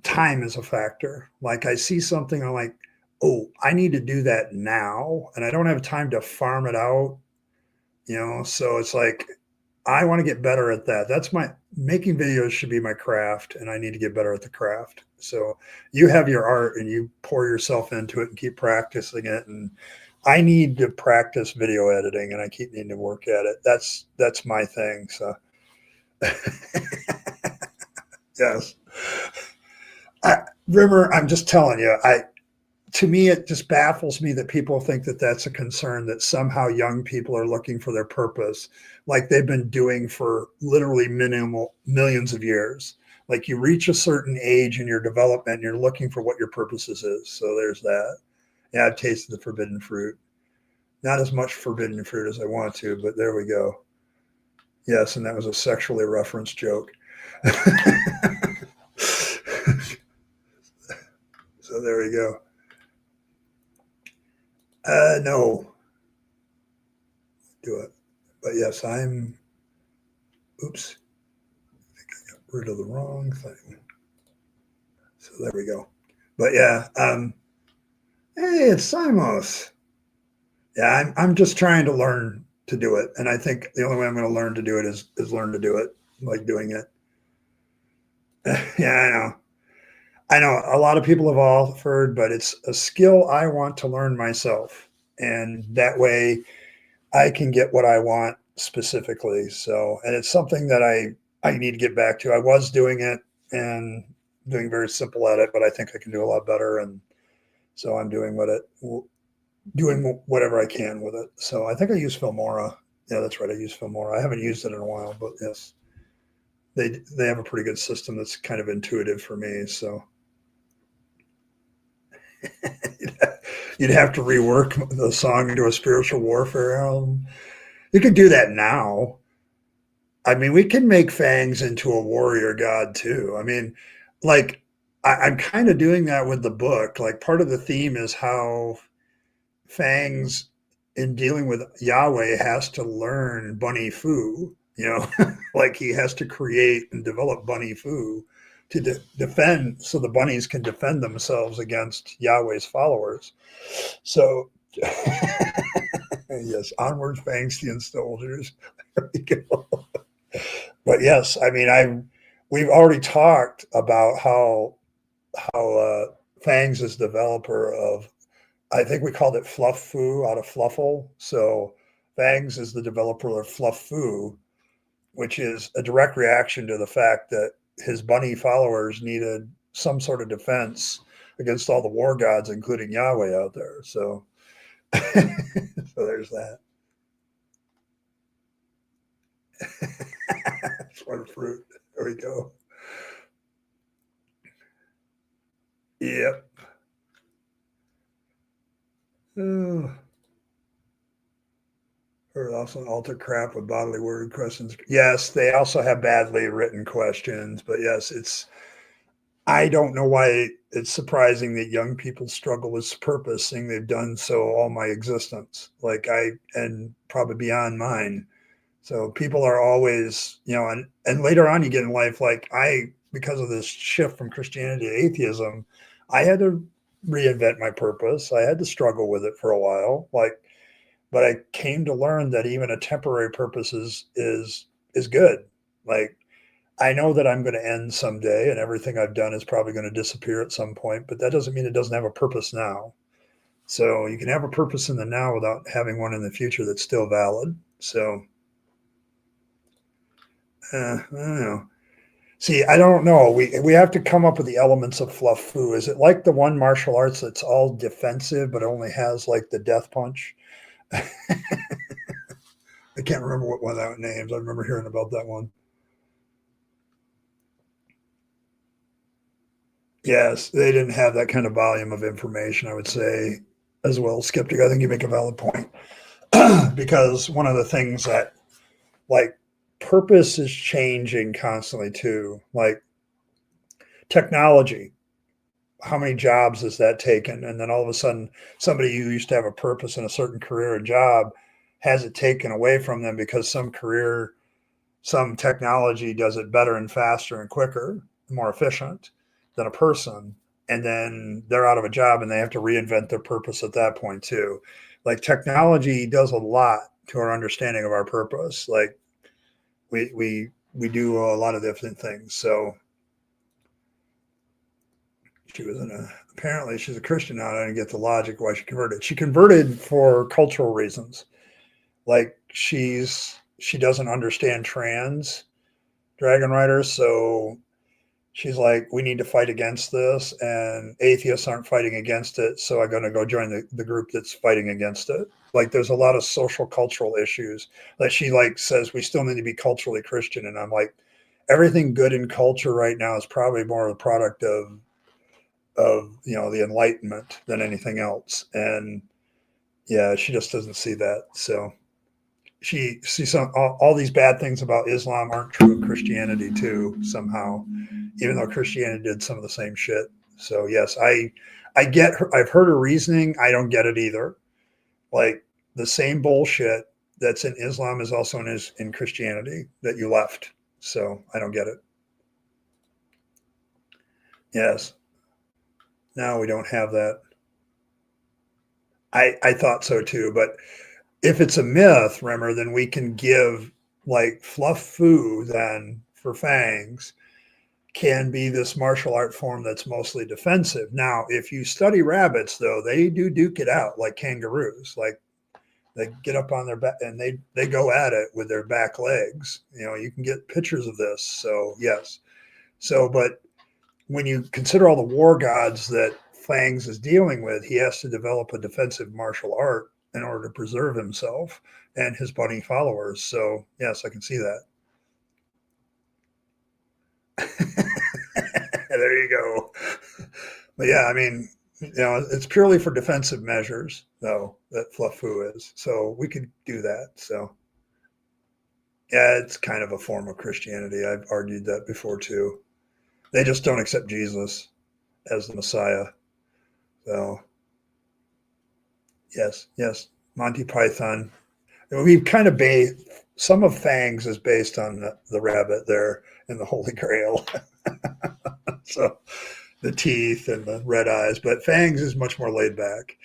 B: time is a factor. Like I see something, I'm like, oh, I need to do that now. And I don't have time to farm it out, So it's like, I want to get better at that. That's making videos should be my craft, and I need to get better at the craft. So you have your art and you pour yourself into it and keep practicing it. And I need to practice video editing and I keep needing to work at it. That's my thing. So yes. Rimmer, I'm just telling you, to me, it just baffles me that people think that that's a concern, that somehow young people are looking for their purpose, like they've been doing for literally millions of years. Like you reach a certain age in your development, and you're looking for what your purpose is. So there's that. Yeah, I've tasted the forbidden fruit. Not as much forbidden fruit as I want to, but there we go. Yes, and that was a sexually referenced joke. So there we go. No. Do it. But yes, oops. I think I got rid of the wrong thing. So there we go. But yeah, hey, it's Simos. Yeah, I'm just trying to learn to do it. And I think the only way I'm going to learn to do it is learn to do it, like doing it. Yeah, I know a lot of people have offered, but it's a skill I want to learn myself. And that way I can get what I want specifically. So, and it's something that I need to get back to. I was doing it and doing very simple at it, but I think I can do a lot better. And so I'm doing whatever I can with it. So I think I use Filmora. Yeah, that's right. I use Filmora. I haven't used it in a while, but yes, they have a pretty good system that's kind of intuitive for me. So you'd have to rework the song into a spiritual warfare album. You could do that now. I mean, we can make Fangs into a warrior god too. I mean, like I'm kind of doing that with the book. Like part of the theme is how Fangs, in dealing with Yahweh, has to learn bunny fu. Like he has to create and develop bunny fu to defend, so the bunnies can defend themselves against Yahweh's followers. So, yes, onwards, Fangstian soldiers. There we go. But yes, I mean, we've already talked about how Fangs is developer of, I think we called it Fluff Foo out of Fluffle. So Fangs is the developer of Fluff Foo, which is a direct reaction to the fact that his bunny followers needed some sort of defense against all the war gods, including Yahweh out there. So, so there's that. Sweater fruit. There we go. Yep. Oh. Or also alter crap with bodily word questions. Yes, they also have badly written questions, but yes, I don't know why it's surprising that young people struggle with purpose, seeing they've done so all my existence, and probably beyond mine. So people are always, and later on you get in life, because of this shift from Christianity to atheism, I had to reinvent my purpose. I had to struggle with it for a while, but I came to learn that even a temporary purpose is good. Like, I know that I'm going to end someday and everything I've done is probably going to disappear at some point, but that doesn't mean it doesn't have a purpose now. So you can have a purpose in the now without having one in the future that's still valid. So, I don't know. See, I don't know. We have to come up with the elements of fluff foo. Is it like the one martial arts that's all defensive but only has like the death punch? I can't remember what one of that names. I remember hearing about that one. Yes, they didn't have that kind of volume of information, I would say, as well. Skeptic, I think you make a valid point. Because one of the things that, like, purpose is changing constantly too. Like, technology, how many jobs has that taken? And then all of a sudden, somebody who used to have a purpose in a certain career or job has it taken away from them because some technology does it better and faster and quicker, more efficient than a person. And then they're out of a job and they have to reinvent their purpose at that point too. Like, technology does a lot to our understanding of our purpose. Like, we do a lot of different things. So she was apparently she's a Christian now. I didn't get the logic why she converted. She converted for cultural reasons. Like, she doesn't understand trans dragon riders, so she's like, we need to fight against this, and atheists aren't fighting against it, so I'm going to go join the group that's fighting against it. Like, there's a lot of social cultural issues that she like says we still need to be culturally Christian, and I'm like, everything good in culture right now is probably more a product of the Enlightenment than anything else. And yeah, she just doesn't see that. So she sees all these bad things about Islam aren't true of Christianity too, somehow, even though Christianity did some of the same shit. So yes, I get her. I've heard her reasoning. I don't get it either. Like, the same bullshit that's in Islam is also in Christianity that you left. So I don't get it. Yes. Now we don't have that. I thought so too, but if it's a myth, remember, then we can give, like, fluff foo then for fangs can be this martial art form that's mostly defensive. Now, if you study rabbits, though, they do duke it out like kangaroos. Like, they get up on their back and they go at it with their back legs. You can get pictures of this. So yes. So, but when you consider all the war gods that Fangs is dealing with, he has to develop a defensive martial art in order to preserve himself and his budding followers. So yes, I can see that. There you go. But yeah, I mean, it's purely for defensive measures, though, that Fluffu is. So we could do that. So yeah, it's kind of a form of Christianity. I've argued that before too. They just don't accept Jesus as the Messiah. So yes, yes, Monty Python. We've kind of based some of Fangs is based on the rabbit there in the Holy Grail. So the teeth and the red eyes, but Fangs is much more laid back.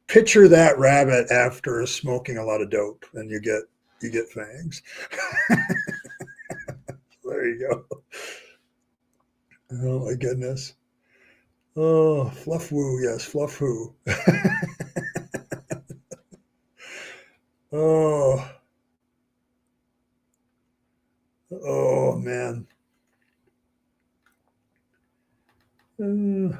B: Picture that rabbit after smoking a lot of dope, and you get Fangs. There you go. Oh my goodness. Oh, fluff woo, yes, fluff woo. Oh, oh man. Uh,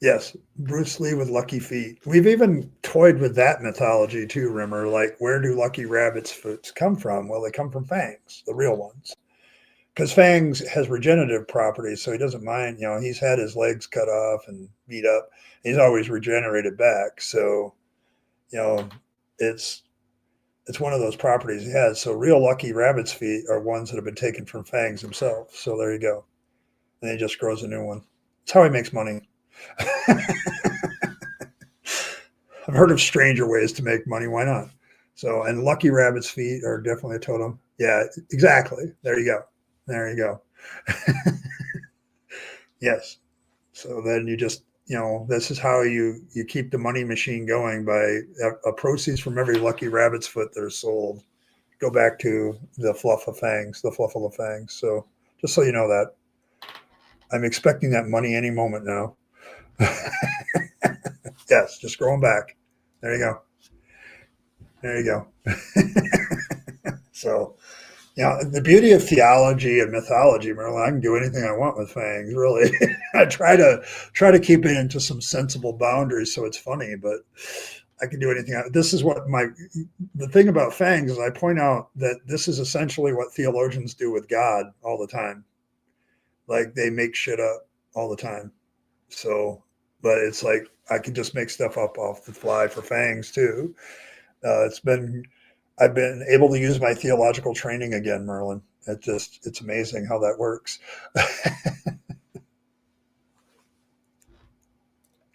B: yes, Bruce Lee with lucky feet. We've even toyed with that mythology too, Rimmer. Like, where do lucky rabbits' foot come from? Well, they come from fangs, the real ones. Because Fangs has regenerative properties, so he doesn't mind. He's had his legs cut off and beat up. He's always regenerated back. So, you know, it's It's one of those properties he has. So real lucky rabbit's feet are ones that have been taken from Fangs himself. So there you go. And he just grows a new one. That's how he makes money. I've heard of stranger ways to make money. Why not? So, and lucky rabbit's feet are definitely a totem. Yeah, exactly. There you go. There you go. Yes. So then you just, this is how you keep the money machine going by proceeds from every lucky rabbit's foot that are sold go back to the fluff of fangs, the fluffle of fangs. So just so you know that. I'm expecting that money any moment now. Yes, just growing back. There you go. There you go. So, the beauty of theology and mythology, Merlin, I can do anything I want with fangs, really. I try to keep it into some sensible boundaries so it's funny, but I can do anything. This is what the thing about fangs is I point out that this is essentially what theologians do with God all the time. Like they make shit up all the time. So, but it's like I can just make stuff up off the fly for fangs too. I've been able to use my theological training again, Merlin. It's amazing how that works.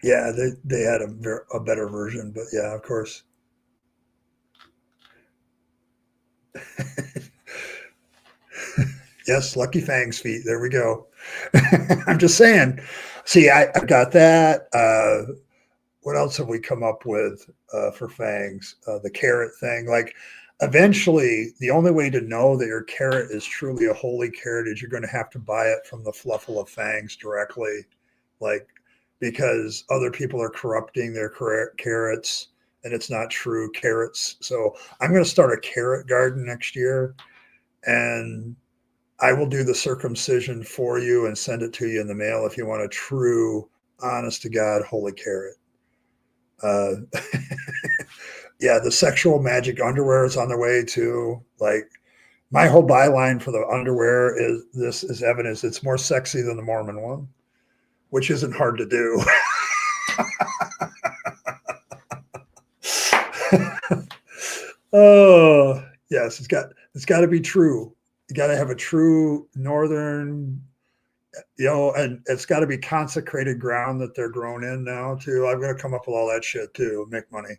B: Yeah, they had a better version, but yeah, of course. Yes, Lucky Fangs feet. There we go. I'm just saying. See, I got that. What else have we come up with for fangs? The carrot thing. Like, eventually, the only way to know that your carrot is truly a holy carrot is you're going to have to buy it from the fluffle of fangs directly, like because other people are corrupting their carrots, and it's not true carrots. So I'm going to start a carrot garden next year, and I will do the circumcision for you and send it to you in the mail if you want a true, honest to God, holy carrot. Uh, yeah, the sexual magic underwear is on the way too. Like my whole byline for the underwear is this is evidence it's more sexy than the Mormon one, which isn't hard to do. Oh yes, it's got to be true. You got to have a true northern, and it's got to be consecrated ground that they're grown in now too. I'm going to come up with all that shit too, make money.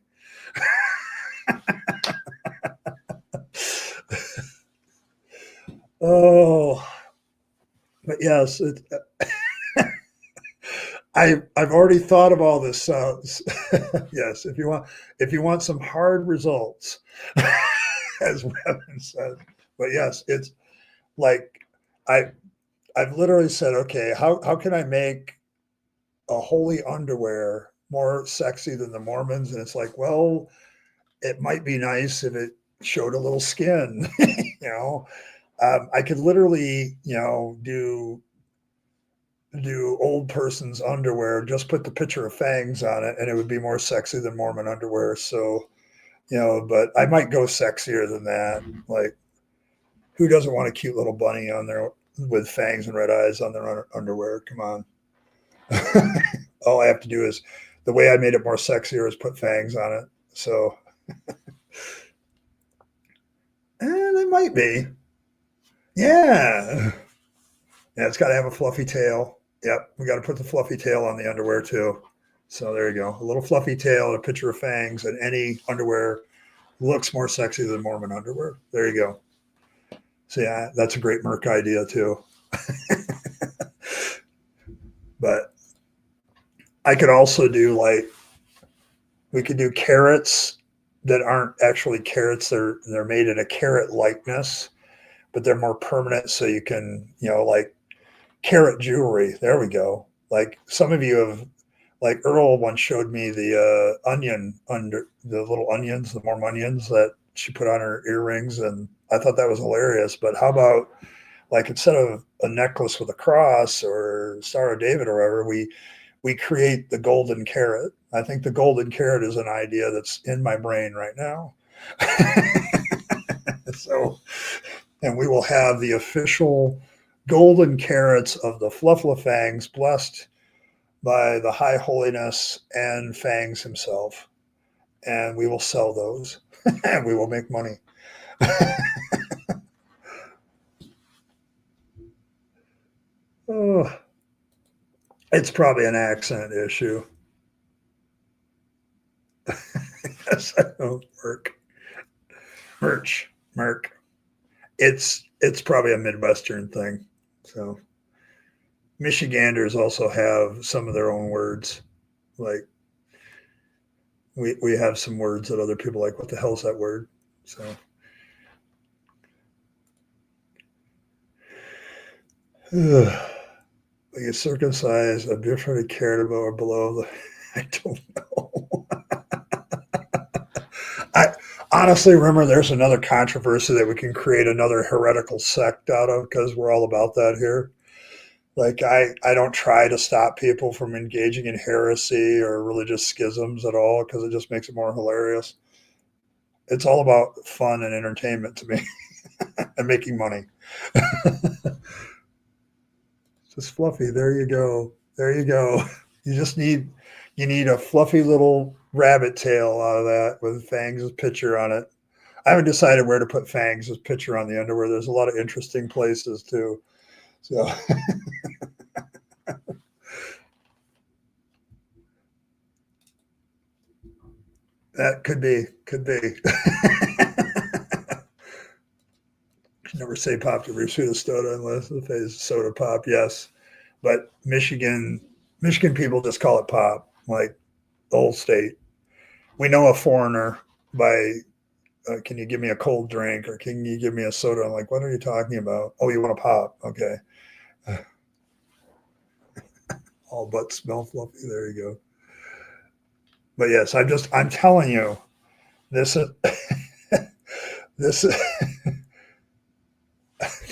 B: Oh, but yes, I've already thought of all this. Yes, if you want some hard results, as Evan said. But yes, it's like I've literally said, okay, how can I make a holy underwear more sexy than the Mormons? And it's like, well, it might be nice if it showed a little skin, I could literally, do old person's underwear, just put the picture of fangs on it and it would be more sexy than Mormon underwear. So, but I might go sexier than that. Like who doesn't want a cute little bunny on there with fangs and red eyes on their underwear? Come on. All I have to do is the way I made it more sexier is put fangs on it. So, and it might be. Yeah. Yeah, it's got to have a fluffy tail. Yep, we got to put the fluffy tail on the underwear too. So there you go. A little fluffy tail, a picture of fangs, and any underwear looks more sexy than Mormon underwear. There you go. So yeah, that's a great Merc idea too. But I could also do we could do carrots that aren't actually carrots. They're made in a carrot likeness, but they're more permanent. So you can, like carrot jewelry. There we go. Like some of you have, like Earl once showed me the onion under the little onions, the Mormonians that she put on her earrings. And I thought that was hilarious. But how about like instead of a necklace with a cross or Star of David or whatever, we create the golden carrot. I think the golden carrot is an idea that's in my brain right now. So, and we will have the official golden carrots of the Fluffla Fangs blessed by the high holiness and Fangs himself. and we will sell those and we will make money. Oh, it's probably an accent issue. Yes, I know. Merc. It's probably a Midwestern thing. So Michiganders also have some of their own words. Like we have some words that other people like. What the hell's that word? So like a circumcised, a different cared about or below the. I don't know. I honestly remember there's another controversy that we can create another heretical sect out of because we're all about that here. Like I don't try to stop people from engaging in heresy or religious schisms at all because it just makes it more hilarious. It's all about fun and entertainment to me and making money. Just fluffy. There you go. There you go. You need a fluffy little rabbit tail out of that with Fangs' picture on it. I haven't decided where to put Fangs' picture on the underwear. There's a lot of interesting places too. So that could be. Never say pop to Rashida soda unless it is soda pop. Yes, but Michigan people just call it pop, like the whole state. We know a foreigner by can you give me a cold drink or can you give me a soda? I'm like, what are you talking about? Oh, you want a pop? Okay. All but smell fluffy. There you go. But yes, I'm telling you, this is this is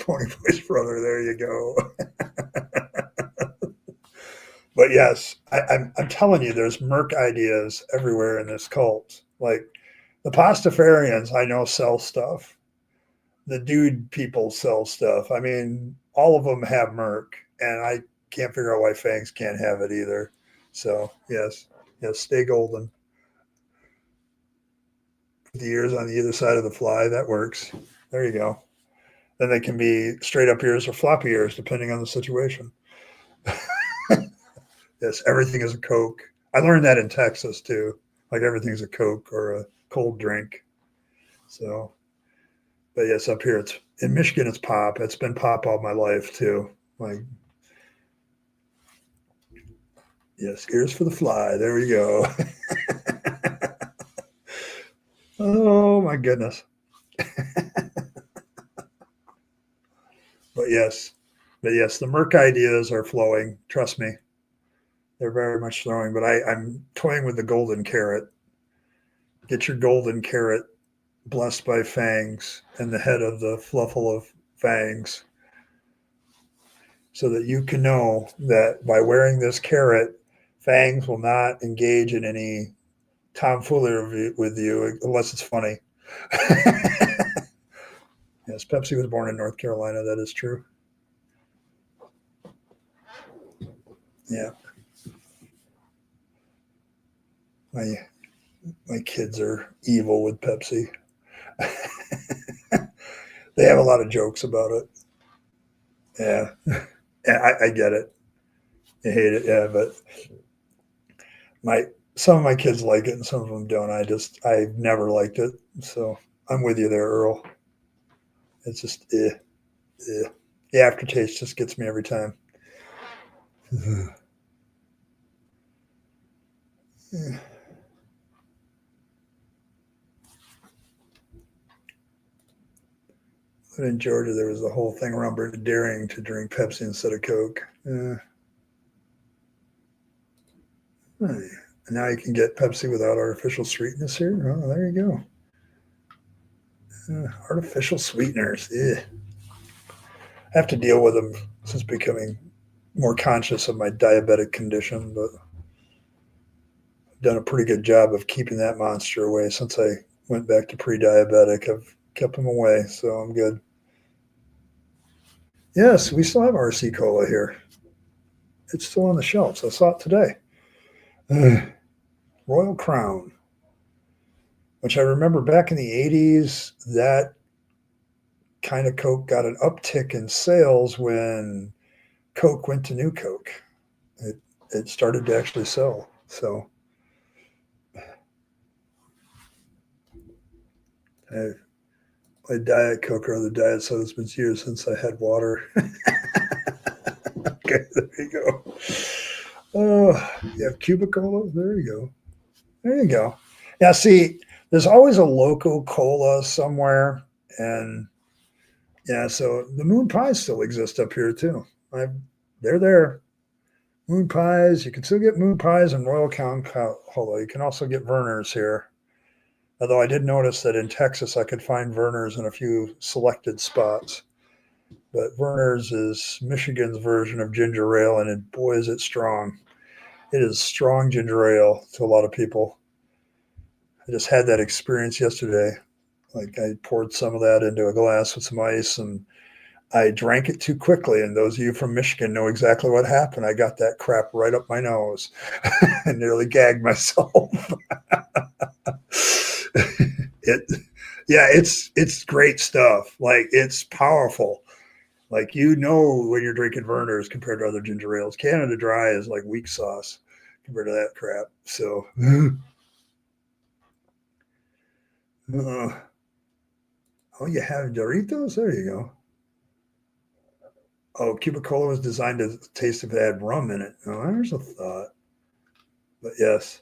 B: Pony Boy's brother. There you go. But yes, I'm telling you, there's Merc ideas everywhere in this cult. Like the Pastafarians, I know sell stuff. The dude people sell stuff. I mean, all of them have Merc, and I can't figure out why Fangs can't have it either. So yes, stay golden. Put the ears on the either side of the fly. That works. There you go. Then they can be straight up ears or floppy ears, depending on the situation. Yes, everything is a Coke. I learned that in Texas too. Like everything's a Coke or a cold drink. So, but yes, up here it's in Michigan. It's pop. It's been pop all my life too. Like, yes, ears for the fly. There we go. Oh my goodness. But yes, the Merc ideas are flowing. Trust me. They're very much flowing, but I'm toying with the golden carrot. Get your golden carrot blessed by Fangs and the head of the fluffle of Fangs so that you can know that by wearing this carrot, Fangs will not engage in any tomfoolery with you unless it's funny. Yes, Pepsi was born in North Carolina. That is true. Yeah. My kids are evil with Pepsi. They have a lot of jokes about it. Yeah. I get it. I hate it. Yeah, but some of my kids like it and some of them don't. I've never liked it. So I'm with you there, Earl. It's just the aftertaste just gets me every time. Yeah. But in Georgia, there was the whole thing around daring to drink Pepsi instead of Coke. And now you can get Pepsi without artificial sweetness here. Oh, there you go. Artificial sweeteners. I have to deal with them since becoming more conscious of my diabetic condition, but I've done a pretty good job of keeping that monster away since I went back to pre-diabetic. I've kept them away, so I'm good. Yes, we still have RC Cola here. It's still on the shelves. I saw it today. Royal Crown. which I remember back in the 80s, that kind of Coke got an uptick in sales when Coke went to New Coke. It started to actually sell. So my Diet Coke or the Diet Soda, it's been years since I had water. Okay, there you go. Oh, you have Cubicola? There you go. There you go. Yeah, see, there's always a local cola somewhere. And yeah, so the moon pies still exist up here too. They're there. Moon pies. You can still get moon pies in Royal Cola. You can also get Verner's here. Although I did notice that in Texas I could find Verner's in a few selected spots. But Verner's is Michigan's version of ginger ale, and boy, is it strong. It is strong ginger ale to a lot of people. I just had that experience yesterday. Like I poured some of that into a glass with some ice, and I drank it too quickly. And those of you from Michigan know exactly what happened. I got that crap right up my nose and nearly gagged myself. It's great stuff. Like it's powerful. Like when you're drinking Verner's compared to other ginger ales. Canada Dry is like weak sauce compared to that crap. So, oh, you have Doritos? There you go. Oh, Cuba Cola was designed to taste if it had rum in it. Oh, there's a thought. But yes.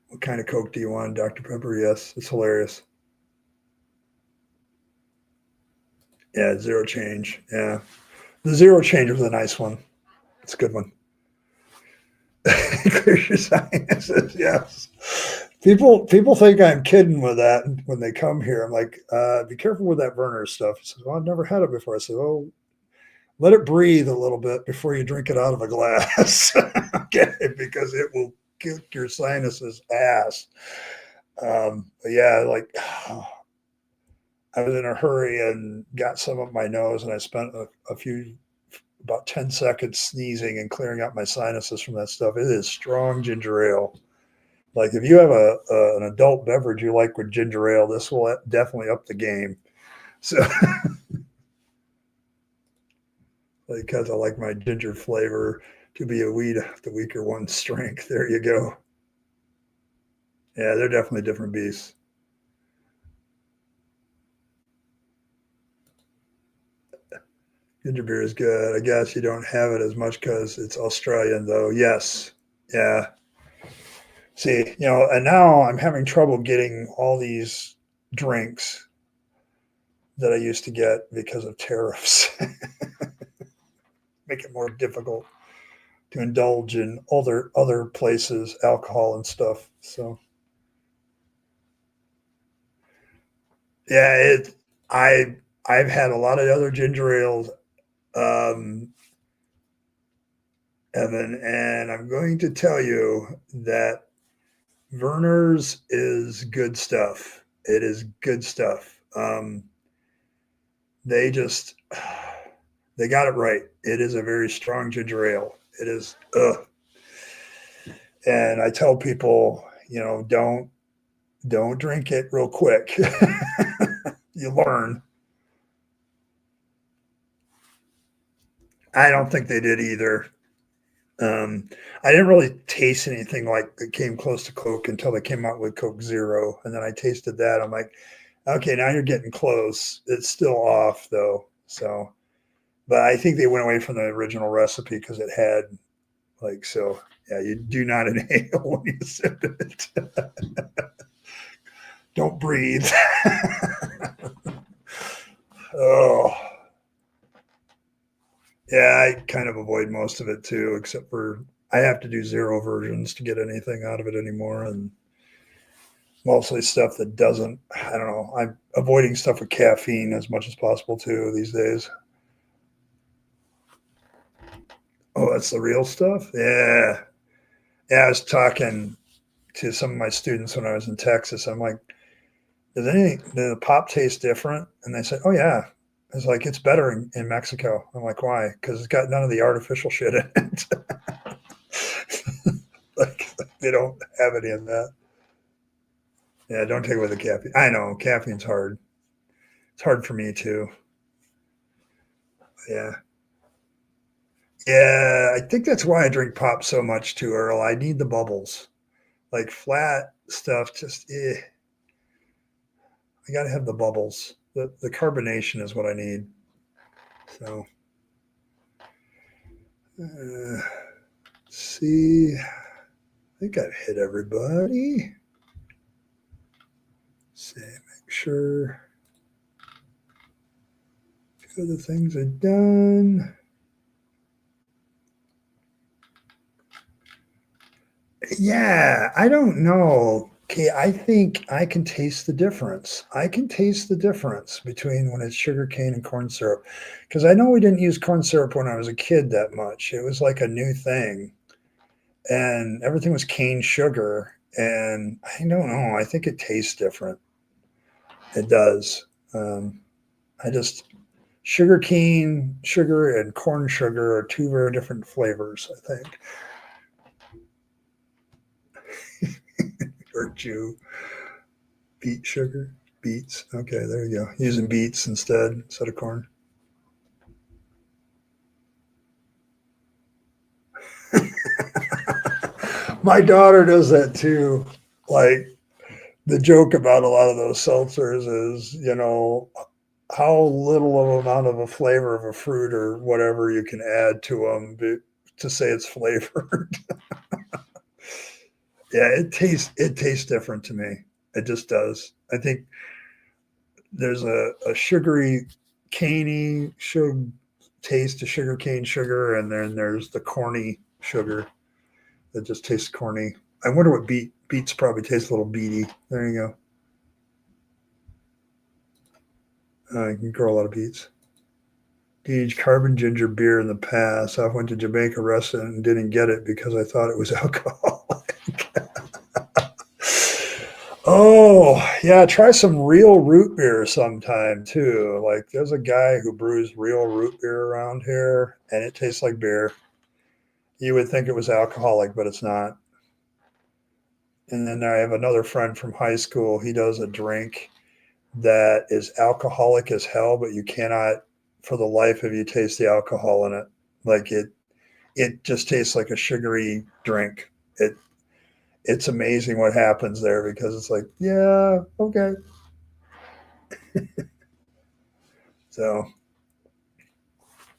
B: What kind of Coke do you want? Dr. Pepper? Yes. It's hilarious. Yeah, zero change. Yeah. The zero change was a nice one. It's a good one. Christian Sciences, yes. People think I'm kidding with that when they come here. I'm like, be careful with that Verner stuff. He says, well, I've never had it before. I said, oh, let it breathe a little bit before you drink it out of a glass. Okay, because it will kick your sinuses ass. But yeah, like I was in a hurry and got some up my nose, and I spent about 10 seconds sneezing and clearing out my sinuses from that stuff. It is strong ginger ale. Like if you have an adult beverage you like with ginger ale, this will definitely up the game. So, because I like my ginger flavor to be a weed of the weaker one's strength. There you go. Yeah, they're definitely different beasts. Ginger beer is good. I guess you don't have it as much because it's Australian, though. Yes. Yeah. See, and now I'm having trouble getting all these drinks that I used to get because of tariffs. Make it more difficult to indulge in other places, alcohol and stuff. So, yeah, I've had a lot of other ginger ales, um, Evan, and I'm going to tell you that Verner's is good stuff. It is good stuff. They just they got it right. It is a very strong ginger ale. It is, and I tell people, don't drink it real quick. You learn. I don't think they did either. I didn't really taste anything like that came close to Coke until they came out with Coke Zero, and then I tasted that. I'm like, okay, now you're getting close. It's still off though. So, but I think they went away from the original recipe because it had so. Yeah, you do not inhale when you sip it. Don't breathe. Oh, yeah, I kind of avoid most of it too, except for I have to do zero versions to get anything out of it anymore, and mostly stuff that doesn't. I don't know. I'm avoiding stuff with caffeine as much as possible too these days. Oh, that's the real stuff. Yeah, yeah. I was talking to some of my students when I was in Texas. I'm like, does the pop taste different? And they said, oh yeah. It's like, it's better in Mexico. I'm like, why? Because it's got none of the artificial shit in it. like they don't have any of that. Yeah, don't take away the caffeine. I know caffeine's hard. It's hard for me too. Yeah. Yeah, I think that's why I drink pop so much too, Earl. I need the bubbles. Like flat stuff, just I gotta have the bubbles. The carbonation is what I need. So let's see. I think I've hit everybody. Let's see, make sure a few of the things are done. Yeah, I don't know. Okay, I think I can taste the difference. I can taste the difference between when it's sugar cane and corn syrup. Because I know we didn't use corn syrup when I was a kid that much. It was like a new thing. And everything was cane sugar. And I don't know. I think it tastes different. It does. I just, sugar cane sugar and corn sugar are two very different flavors, I think. Or chew. Beet sugar? Beets. Okay, there you go. Using beets instead of corn. My daughter does that too. Like the joke about a lot of those seltzers is, how little of amount of a flavor of a fruit or whatever you can add to them to say it's flavored. Yeah, it tastes different to me. It just does. I think there's a sugary, caney sugar taste to sugar cane sugar, and then there's the corny sugar that just tastes corny. I wonder what beets probably taste a little beety. There you go. You can grow a lot of beets. Aged carbon ginger beer in the past. I went to Jamaica restaurant and didn't get it because I thought it was alcoholic. Oh, yeah, try some real root beer sometime too. Like there's a guy who brews real root beer around here and it tastes like beer. You would think it was alcoholic, but it's not. And then I have another friend from high school. He does a drink that is alcoholic as hell, but you cannot for the life of you taste the alcohol in it. Like it just tastes like a sugary drink. It's amazing what happens there because it's like, yeah, okay. So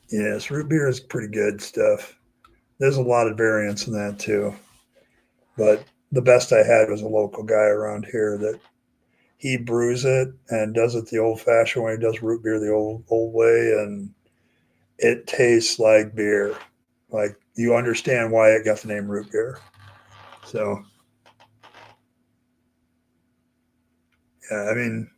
B: yes, root beer is pretty good stuff. There's a lot of variance in that too. But the best I had was a local guy around here that he brews it and does it the old fashioned way. He does root beer the old way, and it tastes like beer. Like you understand why it got the name root beer. So yeah, I mean,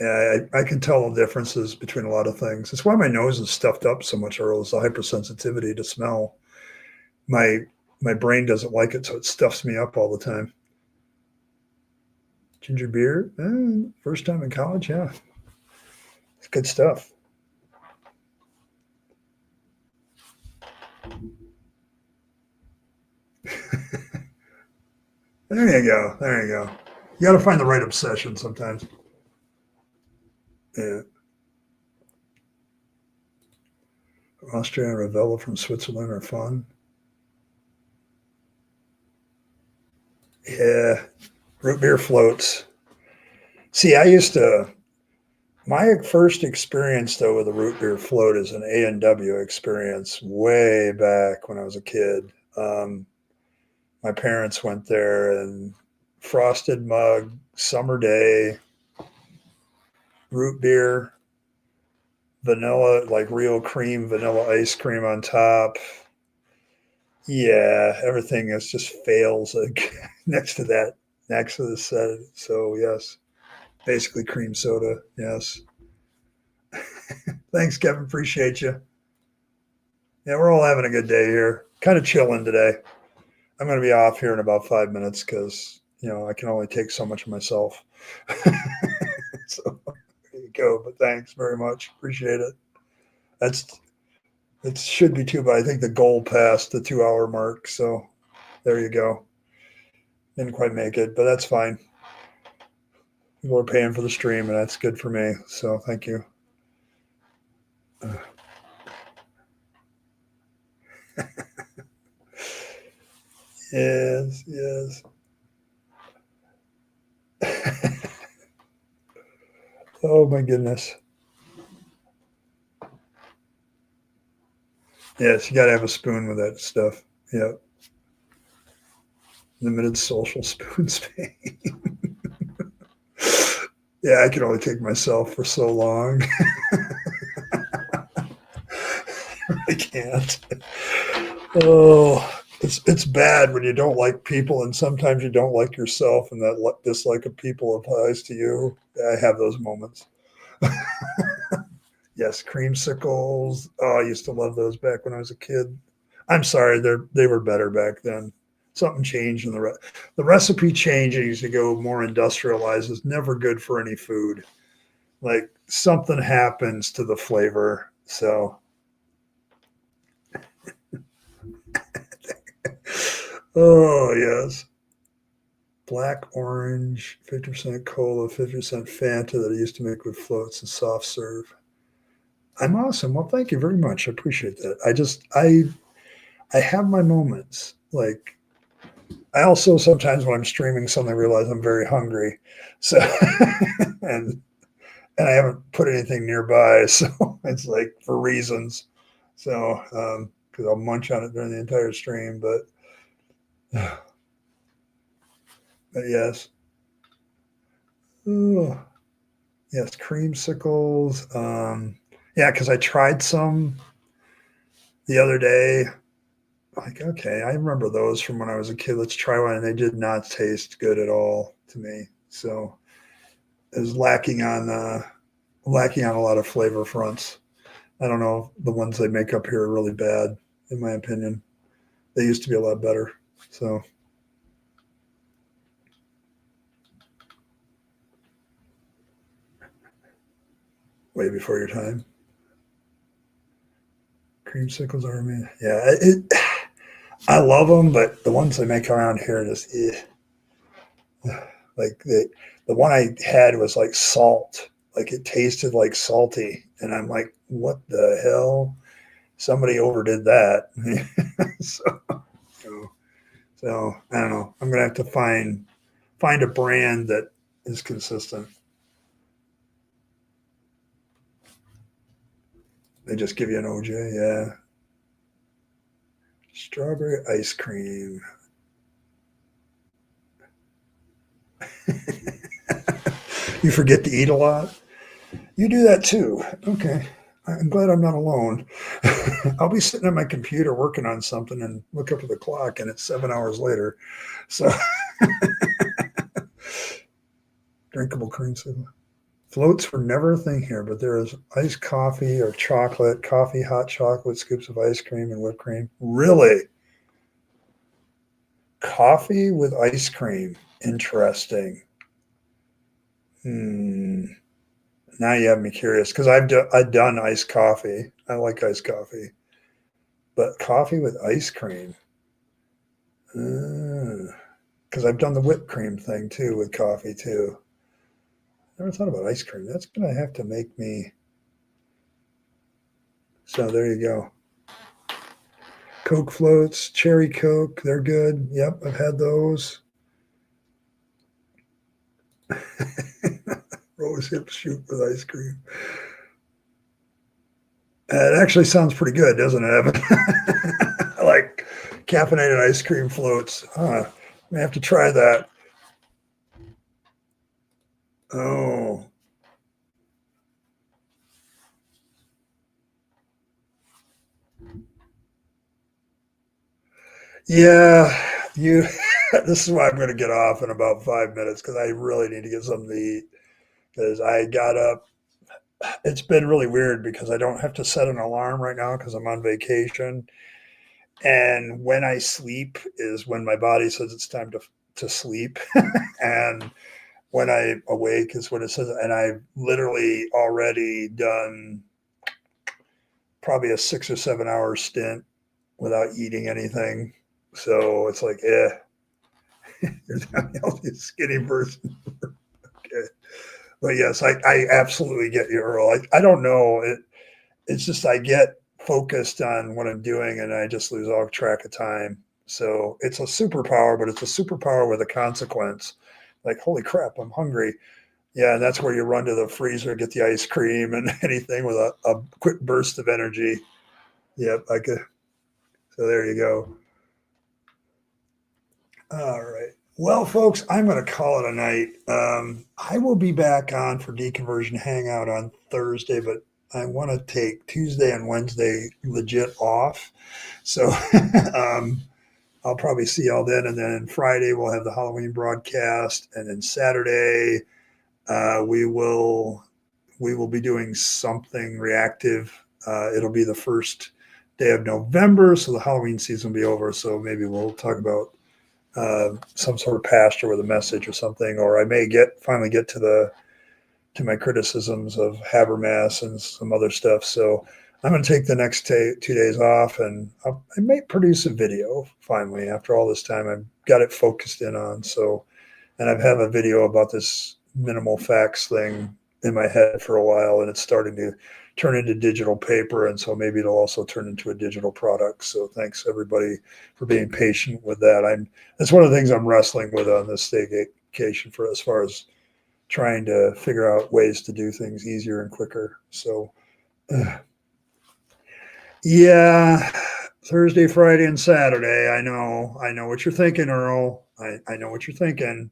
B: yeah, I can tell the differences between a lot of things. That's why my nose is stuffed up so much, Earl, is the hypersensitivity to smell. My my brain doesn't like it, so it stuffs me up all the time. Ginger beer, first time in college, yeah, it's good stuff. There you go. There you go. You got to find the right obsession sometimes. Yeah. Austria and Ravello from Switzerland are fun. Yeah. Root beer floats. See, my first experience though with a root beer float is an A&W experience way back when I was a kid. My parents went there and frosted mug, summer day, root beer, vanilla, like real cream, vanilla ice cream on top. Yeah, everything is just fails like, next to that, next to the set. So yes, basically cream soda. Yes. Thanks, Kevin. Appreciate you. Yeah, we're all having a good day here. Kind of chilling today. I'm going to be off here in about 5 minutes because I can only take so much of myself. So there you go. But thanks very much. Appreciate it. That's it should be too, but I think the goal passed the 2 hour mark. So There you go. Didn't quite make it, but that's fine. People are paying for the stream, and that's good for me. So thank you. Yes, yes. Oh my goodness. Yes, you got to have a spoon with that stuff. Yep. Limited social spoon space. Yeah, I can only take myself for so long. I can't. Oh, it's bad when you don't like people, and sometimes you don't like yourself, and that dislike of people applies to you. I have those moments. Yes, creamsicles. Oh, I used to love those back when I was a kid. I'm sorry, they were better back then. Something changed in the recipe changes to go more industrialized is never good for any food. Like something happens to the flavor. So, oh yes, black orange, 50% cola, 50% Fanta that I used to make with floats and soft serve. I'm awesome. Well, thank you very much. I appreciate that. I have my moments. Like I also sometimes when I'm streaming something, I realize I'm very hungry. So and and I haven't put anything nearby, so it's like for reasons. So because I'll munch on it during the entire stream, but yes, ooh, yes, creamsicles. Yeah, because I tried some the other day. Like, okay, I remember those from when I was a kid. Let's try one, and they did not taste good at all to me. So it was lacking on a lot of flavor fronts. I don't know. The ones they make up here are really bad, in my opinion. They used to be a lot better. So way before your time. Creamsicles are me. Yeah, I love them, but the ones they make around here just like the one I had was like salt. Like it tasted like salty, and I'm like, what the hell? Somebody overdid that. so, so I don't know. I'm gonna have to find a brand that is consistent. They just give you an OJ, yeah. Strawberry ice cream. You forget to eat a lot. You do that too. Okay. I'm glad I'm not alone. I'll be sitting at my computer working on something and look up at the clock and it's 7 hours later. So drinkable creamsicle. Floats were never a thing here, but there is iced coffee or chocolate, coffee, hot chocolate, scoops of ice cream and whipped cream. Really? Coffee with ice cream. Interesting. Hmm. Now you have me curious because I've done iced coffee. I like iced coffee, but coffee with ice cream. Because I've done the whipped cream thing too with coffee too. Never thought about ice cream. That's gonna have to make me. So there you go. Coke floats, cherry Coke, they're good. Yep, I've had those. Rose hip shoot with ice cream. It actually sounds pretty good, doesn't it, Evan? I like caffeinated ice cream floats. Huh. I have to try that. Oh, yeah. You. This is why I'm going to get off in about 5 minutes because I really need to get something to eat. Because I got up. It's been really weird because I don't have to set an alarm right now because I'm on vacation. And when I sleep is when my body says it's time to sleep, and when I awake is when it says. And I've literally already done probably a 6 or 7 hour stint without eating anything. So it's like, you're the unhealthy, skinny person. Okay. But yes, I absolutely get you, Earl. I don't know. It's just I get focused on what I'm doing and I just lose all track of time. So it's a superpower, but it's a superpower with a consequence. Like, holy crap, I'm hungry. Yeah, and that's where you run to the freezer, get the ice cream and anything with a quick burst of energy. Yep, I could. So there you go. All right. Well, folks, I'm going to call it a night. I will be back on for Deconversion Hangout on Thursday, but I want to take Tuesday and Wednesday legit off. So I'll probably see y'all then. And then Friday, we'll have the Halloween broadcast. And then Saturday, we will be doing something reactive. It'll be the first day of November, so the Halloween season will be over. So maybe we'll talk about some sort of pastor with a message or something, or I may finally get to my criticisms of Habermas and some other stuff. So I'm going to take the next 2 days off, and I may produce a video finally after all this time. I've got it focused in on. So, and I've had a video about this minimal facts thing in my head for a while, and it's starting to turn into digital paper, and so maybe it'll also turn into a digital product. So thanks everybody for being patient with that. That's one of the things I'm wrestling with on this staycation, for as far as trying to figure out ways to do things easier and quicker. So yeah, Thursday, Friday, and Saturday. I know what you're thinking, Earl. I know what you're thinking.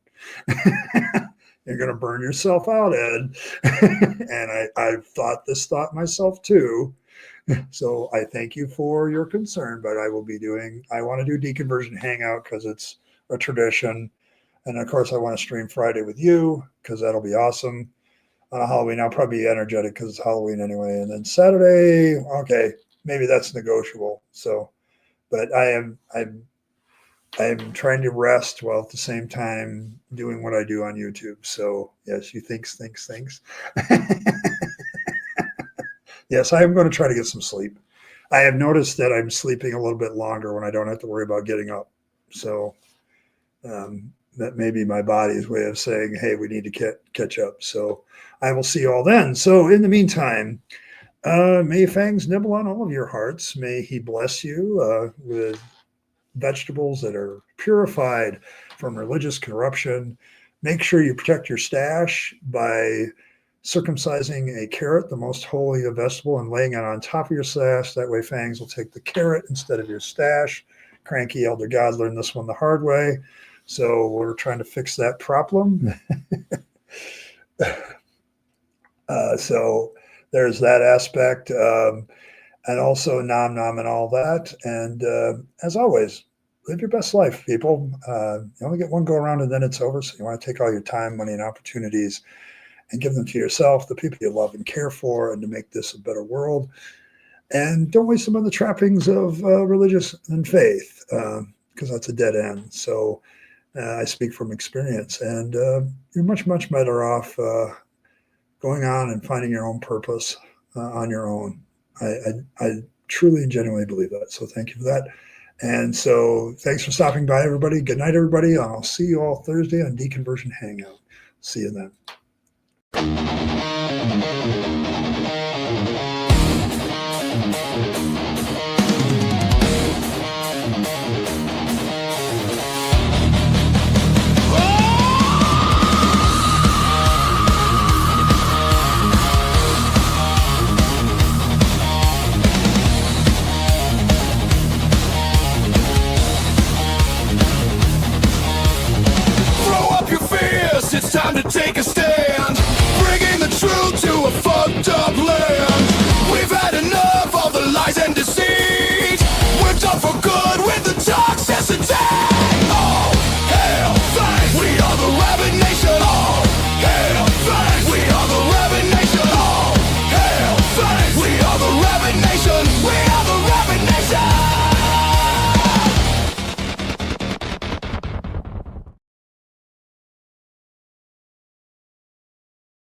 B: You're going to burn yourself out, Ed. And I've thought this thought myself too. So I thank you for your concern, but I want to do Deconversion Hangout because it's a tradition. And of course, I want to stream Friday with you because that'll be awesome. On Halloween, I'll probably be energetic because it's Halloween anyway. And then Saturday, okay, maybe that's negotiable. So, but I'm trying to rest while at the same time doing what I do on YouTube. So yes, you thinks. Yes, I am going to try to get some sleep. I have noticed that I'm sleeping a little bit longer when I don't have to worry about getting up. So that may be my body's way of saying, hey, we need to catch up. So I will see you all then. So in the meantime, may fangs nibble on all of your hearts. May he bless you with vegetables that are purified from religious corruption. Make sure you protect your stash by circumcising a carrot, the most holy of vegetable, and laying it on top of your stash. That way fangs will take the carrot instead of your stash. Cranky elder God learned this one the hard way. So we're trying to fix that problem. So there's that aspect. And also nom and all that. And as always, live your best life, people. You only get one go around and then it's over. So you want to take all your time, money, and opportunities and give them to yourself, the people you love and care for, and to make this a better world. And don't waste them on the trappings of religious and faith, because that's a dead end. So I speak from experience. And you're much, much better off going on and finding your own purpose on your own. I truly and genuinely believe that. So thank you for that. And so thanks for stopping by, everybody. Good night, everybody. I'll see you all Thursday on Deconversion Hangout. See you then.
A: It's time to take a